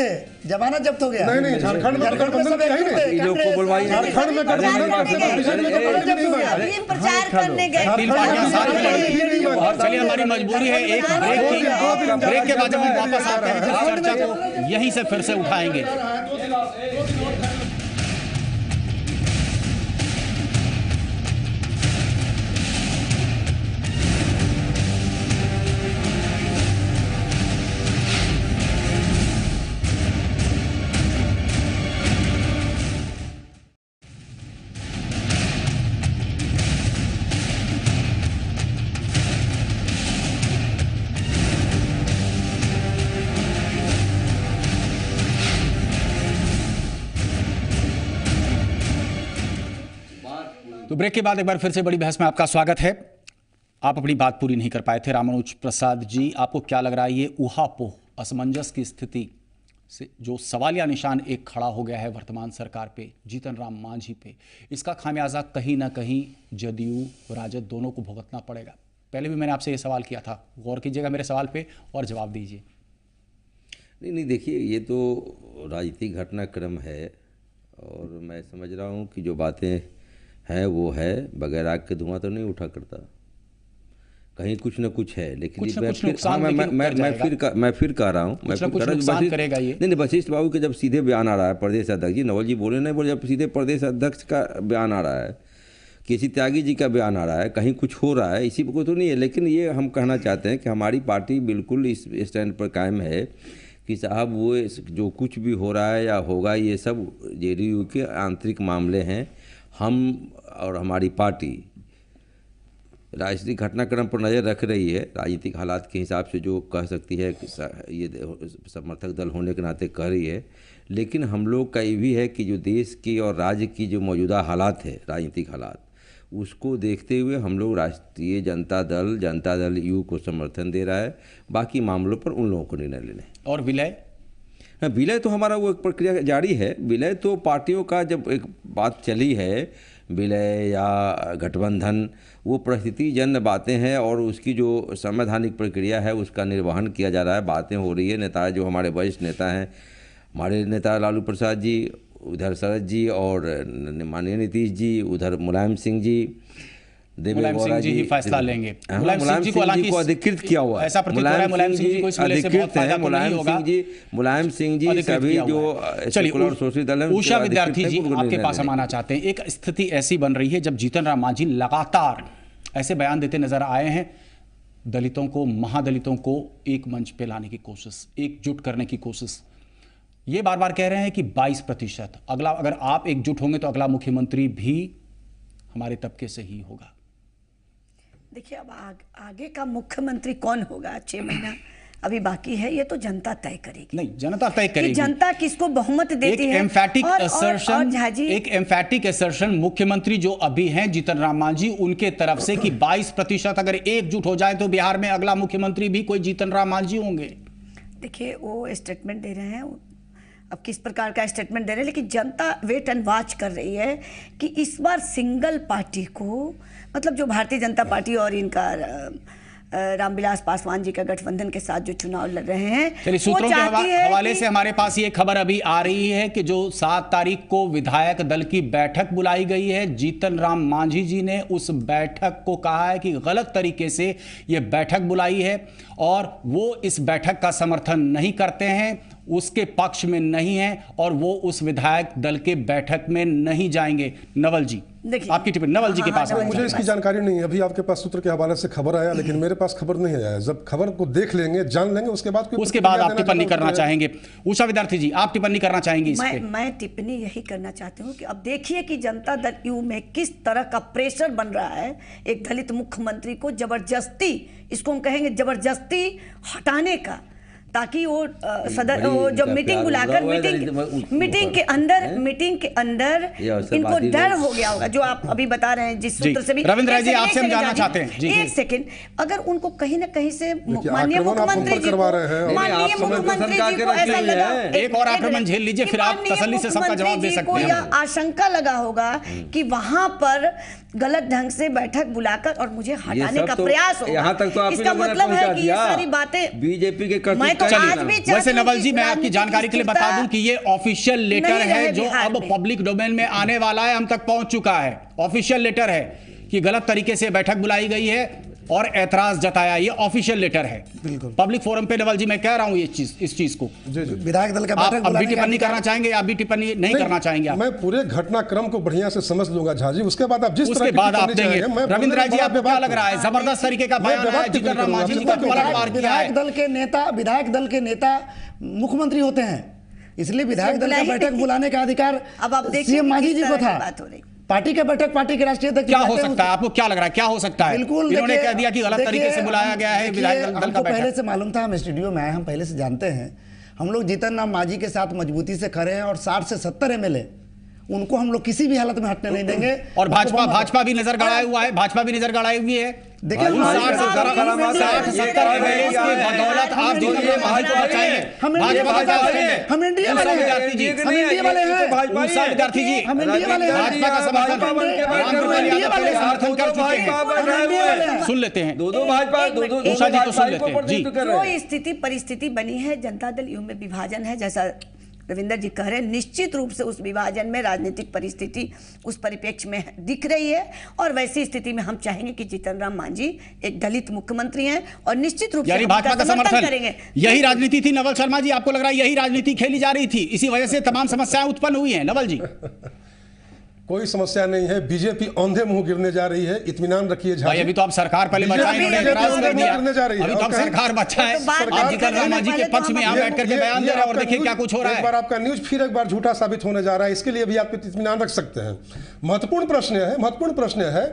जमानत जब्त हो गया।
नहीं, झारखंड में गठबंधन किया ही नहीं।
लोग को बुलवाइए,
झारखंड में
प्रचार करने गए।
चलिए, हमारी मजबूरी है एक ब्रेक के बाद जब हम वापस आते हैं चर्चा को यहीं से फिर से उठाएंगे। तो ब्रेक के बाद एक बार फिर से बड़ी बहस में आपका स्वागत है। आप अपनी बात पूरी नहीं कर पाए थे रामानुज प्रसाद जी, आपको क्या लग रहा है ये ऊहापोह असमंजस की स्थिति से जो सवालिया निशान एक खड़ा हो गया है वर्तमान सरकार पे, जीतन राम मांझी पे, इसका खामियाजा कहीं ना कहीं जदयू राजद दोनों को भुगतना पड़ेगा? पहले भी मैंने आपसे ये सवाल किया था, गौर कीजिएगा मेरे सवाल पे और जवाब दीजिए।
नहीं देखिए, ये तो राजनीतिक घटनाक्रम है और मैं समझ रहा हूँ कि जो बातें हैं वो है, बगैर आग के धुआं तो नहीं उठा करता, कहीं कुछ न कुछ है। लेकिन मैं फिर कह रहा हूँ, नहीं वशिष्ठ बाबू के जब सीधे बयान आ रहा है प्रदेश अध्यक्ष जी, नवल जी बोले नहीं बोले, जब सीधे प्रदेश अध्यक्ष का बयान आ रहा है, केसी त्यागी जी का बयान आ रहा है, कहीं कुछ हो रहा है, इसी को तो नहीं है। लेकिन ये हम कहना चाहते हैं कि हमारी पार्टी बिल्कुल इस स्टैंड पर कायम है कि साहब वो जो कुछ भी हो रहा है या होगा ये सब जेडीयू के आंतरिक मामले हैं। हम और हमारी पार्टी राजनीतिक घटनाक्रम पर नज़र रख रही है, राजनीतिक हालात के हिसाब से जो कह सकती है ये समर्थक दल होने के नाते कह रही है। लेकिन हम लोग का ये भी है कि जो देश की और राज्य की जो मौजूदा हालात है, राजनीतिक हालात, उसको देखते हुए हम लोग राष्ट्रीय जनता दल यू को समर्थन दे रहा है। बाकी मामलों पर उन लोगों को निर्णय लेने।
और विलय?
हाँ, विलय तो हमारा वो एक प्रक्रिया जारी है। विलय तो पार्टियों का जब एक बात चली है, विलय या गठबंधन, वो परिस्थिति जन्य बातें हैं और उसकी जो संवैधानिक प्रक्रिया है उसका निर्वहन किया जा रहा है, बातें हो रही है। नेता जो हमारे वरिष्ठ नेता हैं, हमारे नेता लालू प्रसाद जी, उधर शरद जी और माननीय नीतीश जी, उधर मुलायम सिंह जी,
मुलायम सिंह जी ही फैसला लेंगे।
मुलायम सिंह जी को अधिकृत किया हुआ है, मुलायम सिंह जी अधिकृत है, मुलायम सिंह जी सभी जो सेकुलर और सोशल दल हैं।
उषा विद्यार्थी जी, आपके पास हम आना चाहते हैं। एक स्थिति ऐसी बन रही है जब जीतन राम मांझी लगातार ऐसे बयान देते नजर आए हैं, दलितों को, महादलितों को एक मंच पे लाने की कोशिश, एकजुट करने की कोशिश। ये बार बार कह रहे हैं कि 22% अगला, अगर आप एकजुट होंगे तो अगला मुख्यमंत्री भी हमारे तबके से ही होगा।
देखिए, अब आगे का मुख्यमंत्री कौन होगा, 6 महीना अभी बाकी है, ये तो जनता तय करेगी।
नहीं, जनता तय करेगी।
जनता किसको बहुमत देती है।
एक एम्फैटिक असर्शन मुख्यमंत्री जो अभी हैं जीतन राम मांझी, उनके तरफ से कि 22% अगर एकजुट हो जाए तो बिहार में अगला मुख्यमंत्री भी कोई जीतन राम मांझी होंगे।
देखिए, वो स्टेटमेंट दे रहे हैं, अब किस प्रकार का स्टेटमेंट दे रहे हैं, लेकिन जनता वेट एंड वॉच कर रही है कि इस बार सिंगल पार्टी को, मतलब जो भारतीय जनता पार्टी और इनका रामविलास पासवान जी का गठबंधन के साथ जो चुनाव लड़ रहे हैं,
चलिए सूत्रों के हवाले से हमारे पास ये खबर अभी आ रही है कि जो 7 तारीख को विधायक दल की बैठक बुलाई गई है, जीतन राम मांझी जी ने उस बैठक को कहा है कि गलत तरीके से ये बैठक बुलाई है और वो इस बैठक का समर्थन नहीं करते हैं, उसके पक्ष में नहीं है और वो उस विधायक दल के बैठक में नहीं जाएंगे। नवल जी, आपकी टिप्पणी नवल जी के पास।
मुझे इसकी जानकारी नहीं है, अभी आपके पास सूत्र के हवाले से खबर आया, लेकिन मेरे पास खबर नहीं आया। जब खबर को देख लेंगे, जान लेंगे, उसके बाद
आप टिप्पणी करना चाहेंगे। उषा विद्यार्थी जी, आप टिप्पणी करना चाहेंगे इस पे?
मैं टिप्पणी यही करना चाहती हूँ कि अब देखिए कि जनता दल यू में किस तरह का प्रेशर बन रहा है एक दलित मुख्यमंत्री को जबरदस्ती, इसको हम कहेंगे जबरदस्ती हटाने का, ताकि वो वो जब मीटिंग बुलाकर मीटिंग के अंदर इनको डर हो गया होगा, जो आप अभी बता रहे हैं जिस सूत्र से भी।
रविंद्र जी, आपसे हम जानना चाहते हैं।
एक सेकंड, अगर उनको कहीं ना कहीं से माननीय मुख्यमंत्री जी को ऐसा लगा,
एक और आक्रमण झेल लीजिए, फिर आप तसल्ली से सबका जवाब दे सकते हैं।
यह आशंका लगा होगा कि वहां पर गलत ढंग से बैठक बुलाकर और मुझे हटाने का प्रयास होगा।
यहाँ तक तो आप
इसका मतलब है कि ये सारी बातें
बीजेपी के
वैसे नवल जी, मैं आपकी जानकारी के लिए बता दूं कि ये ऑफिशियल लेटर है जो अब पब्लिक डोमेन में आने वाला है, हम तक पहुंच चुका है। ऑफिशियल लेटर है कि गलत तरीके से बैठक बुलाई गई है और ऐतराज जताया, ये ऑफिशियल लेटर है पब्लिक फोरम पे। नवल जी, मैं कह रहा हूं ये चीज, इस चीज को
विधायक दल का बैठक
अब भी टिप्पणी करना चाहेंगे, आप भी टिप्पणी नहीं करना चाहेंगे?
मैं पूरे घटनाक्रम को बढ़िया से समझ लूंगा झाजी, उसके बाद आप जिस
उसके बाद आप देंगे। रविंद्र जी, आपको क्या लग रहा है? जबरदस्त तरीके का बयान है, जीतन राम मांझी जी का पलटवार किया है।
विधायक दल के नेता मुख्यमंत्री होते हैं, इसलिए विधायक दल का बैठक बुलाने का अधिकार अब सीएम मांझी जी को था। पार्टी का बैठक पार्टी के राष्ट्रीय अध्यक्ष
क्या हो सकता है, आपको क्या लग रहा है क्या हो सकता है?
बिल्कुल,
इन्होंने कह दिया कि गलत तरीके से बुलाया गया है विधायक दल का बैठक।
पहले से मालूम था, हम स्टूडियो में आए, हम पहले से जानते हैं। हम लोग जीतन राम मांझी के साथ मजबूती से खड़े हैं और 60 से 70 MLA उनको हम लोग किसी भी हालत में हटने नहीं देंगे।
और भाजपा भी नजर गड़ाए हुआ है, भाजपा भी नजर गड़ाई हुई है।
देखिए
60-70 एमएलए की बदौलत आप जीतन राम मांझी को बचाएंगे।
हम एनडीए वाले हैं, हम एनडीए वाले हैं,
विद्यार्थी जी,
हम एनडीए वाले हैं,
भाजपा का समर्थन कर चुके हैं। सुन लेते हैं
दो भाजपा
उषा जी तो सुन लेते हैं जी।
जो स्थिति परिस्थिति बनी है, जनता दल यू में विभाजन है, जैसा रविंदर जी कह रहे हैं, निश्चित रूप से उस विभाजन में राजनीतिक परिस्थिति उस परिप्रेक्ष्य में दिख रही है। और वैसी स्थिति में हम चाहेंगे कि जीतन राम मांझी एक दलित मुख्यमंत्री हैं और निश्चित रूप से
भाजपा का समर्थन करेंगे। यही राजनीति थी नवल शर्मा जी, आपको लग रहा है यही राजनीति खेली जा रही थी, इसी वजह से तमाम समस्याएं उत्पन्न हुई हैं? नवल जी
कोई समस्या नहीं है, बीजेपी औंधे मुंह गिरने जा रही है, इत्मीनान रखिए
भाई। अभी तो आप सरकार पहले बचाएं, गिरने जा रही है। अभी तो आप सरकार बचाएं, आप जीतन राम मांझी के पक्ष में यहाँ बैठ करके बयान दे रहे हैं और देखिए क्या कुछ हो रहा है।
एक बार आपका न्यूज फिर एक बार झूठा साबित होने जा रहा है, इसके लिए भी आप इत्मीनान रख सकते हैं। महत्वपूर्ण प्रश्न है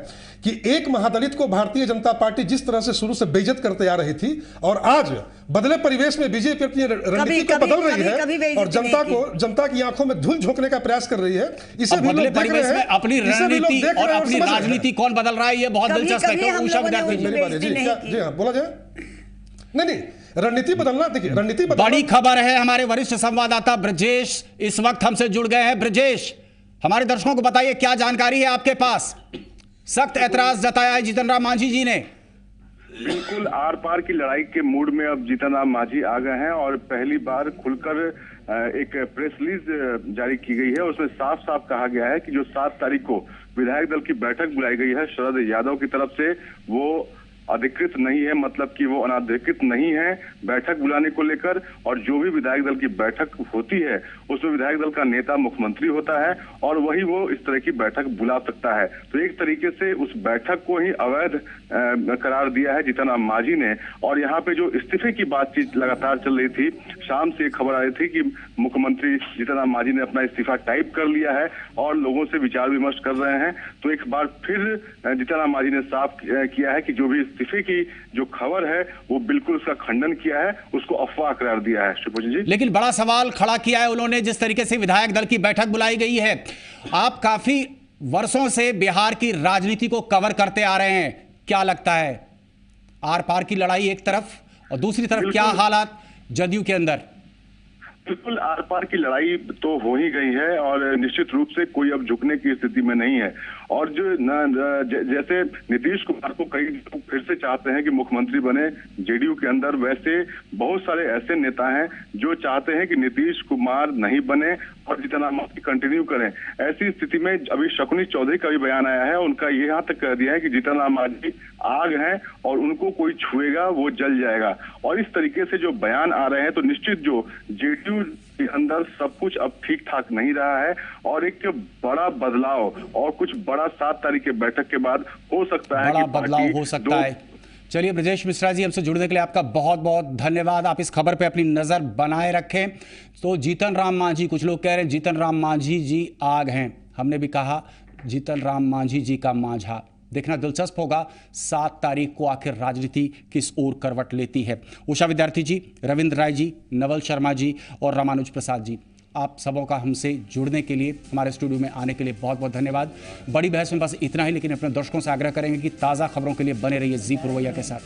कि एक महादलित को भारतीय जनता पार्टी जिस तरह से शुरू से बेइज्जत करते आ रही थी और आज बदले परिवेश में बीजेपी अपनी रणनीति को बदल रही है और जनता की आंखों में धूल झोंकने का प्रयास कर रही है। इसे भी लोग देख रहे हैं।
अपनी रणनीति और अपनी राजनीति कौन बदल रहा है, ये बहुत दिलचस्प है। उषा विद्यार्थी
जी हाँ बोला जाए। नहीं रणनीति बदलना, देखिए रणनीति
बड़ी खबर है। हमारे वरिष्ठ संवाददाता ब्रजेश इस वक्त हमसे जुड़ गए हैं। ब्रजेश, हमारे दर्शकों को बताइए क्या जानकारी है आपके पास? सख्त ऐतराज जताया है जीतन राम मांझी जी ने।
बिल्कुल आर पार की लड़ाई के मूड में अब जीतन राम मांझी आ गए हैं और पहली बार खुलकर एक प्रेस रिलीज जारी की गई है। उसमें साफ साफ कहा गया है कि जो 7 तारीख को विधायक दल की बैठक बुलाई गई है शरद यादव की तरफ से, वो अधिकृत नहीं है, मतलब कि वो अनाधिकृत नहीं है बैठक बुलाने को लेकर। और जो भी विधायक दल की बैठक होती है उसमें विधायक दल का नेता मुख्यमंत्री होता है और वही वो इस तरह की बैठक बुला सकता है। तो एक तरीके से उस बैठक को ही अवैध करार दिया है जीतन राम मांझी ने। और यहाँ पे जो इस्तीफे की बातचीत लगातार चल रही थी, शाम से खबर आ रही थी कि मुख्यमंत्री जीतन राम मांझी ने अपना इस्तीफा टाइप कर लिया है और लोगों से विचार विमर्श कर रहे हैं। तो एक बार फिर जीतन राम मांझी ने साफ किया है कि जो भी इस्तीफे की जो खबर है वो बिल्कुल उसका खंडन किया है, उसको अफवाह करार दिया है। शिवपूजन जी,
लेकिन बड़ा सवाल खड़ा किया है उन्होंने जिस तरीके से विधायक दल की बैठक बुलाई गई है। आप काफी वर्षों से बिहार की राजनीति को कवर करते आ रहे हैं, क्या लगता है आर पार की लड़ाई एक तरफ और दूसरी तरफ क्या हालात जदयू के अंदर?
बिल्कुल आर पार की लड़ाई तो हो ही गई है और निश्चित रूप से कोई अब झुकने की स्थिति में नहीं है। और जो जैसे नीतीश कुमार को कई लोग फिर से चाहते हैं कि मुख्यमंत्री बने जेडीयू के अंदर, वैसे बहुत सारे ऐसे नेता हैं जो चाहते हैं कि नीतीश कुमार नहीं बने और जीतन राम मांझी कंटिन्यू करें। ऐसी स्थिति में अभी शकुनी चौधरी का भी बयान आया है, उनका ये यहाँ तक कह दिया है कि जीतन राम मांझी आग हैं और उनको कोई छुएगा वो जल जाएगा। और इस तरीके से जो बयान आ रहे हैं तो निश्चित जो जेडीयू के अंदर सब कुछ अब ठीक ठाक नहीं रहा है और एक बड़ा बदलाव और कुछ बड़ा 7 तारीख के बैठक के बाद हो सकता है,
बड़ा बदलाव हो सकता है। चलिए ब्रजेश मिश्रा जी, हमसे जुड़ने के लिए आपका बहुत बहुत धन्यवाद। आप इस खबर पे अपनी नजर बनाए रखें। तो जीतन राम मांझी, कुछ लोग कह रहे हैं जीतन राम मांझी जी आग हैं, हमने भी कहा जीतन राम मांझी जी का मांझा। देखना दिलचस्प होगा 7 तारीख को आखिर राजनीति किस ओर करवट लेती है। उषा विद्यार्थी जी, रविंद्र राय जी, नवल शर्मा जी और रामानुज प्रसाद जी, आप सबों का हमसे जुड़ने के लिए, हमारे स्टूडियो में आने के लिए बहुत बहुत धन्यवाद। बड़ी बहस में बस इतना ही, लेकिन अपने दर्शकों से आग्रह करेंगे कि ताज़ा खबरों के लिए बने रहिए जी पुरवैया के साथ।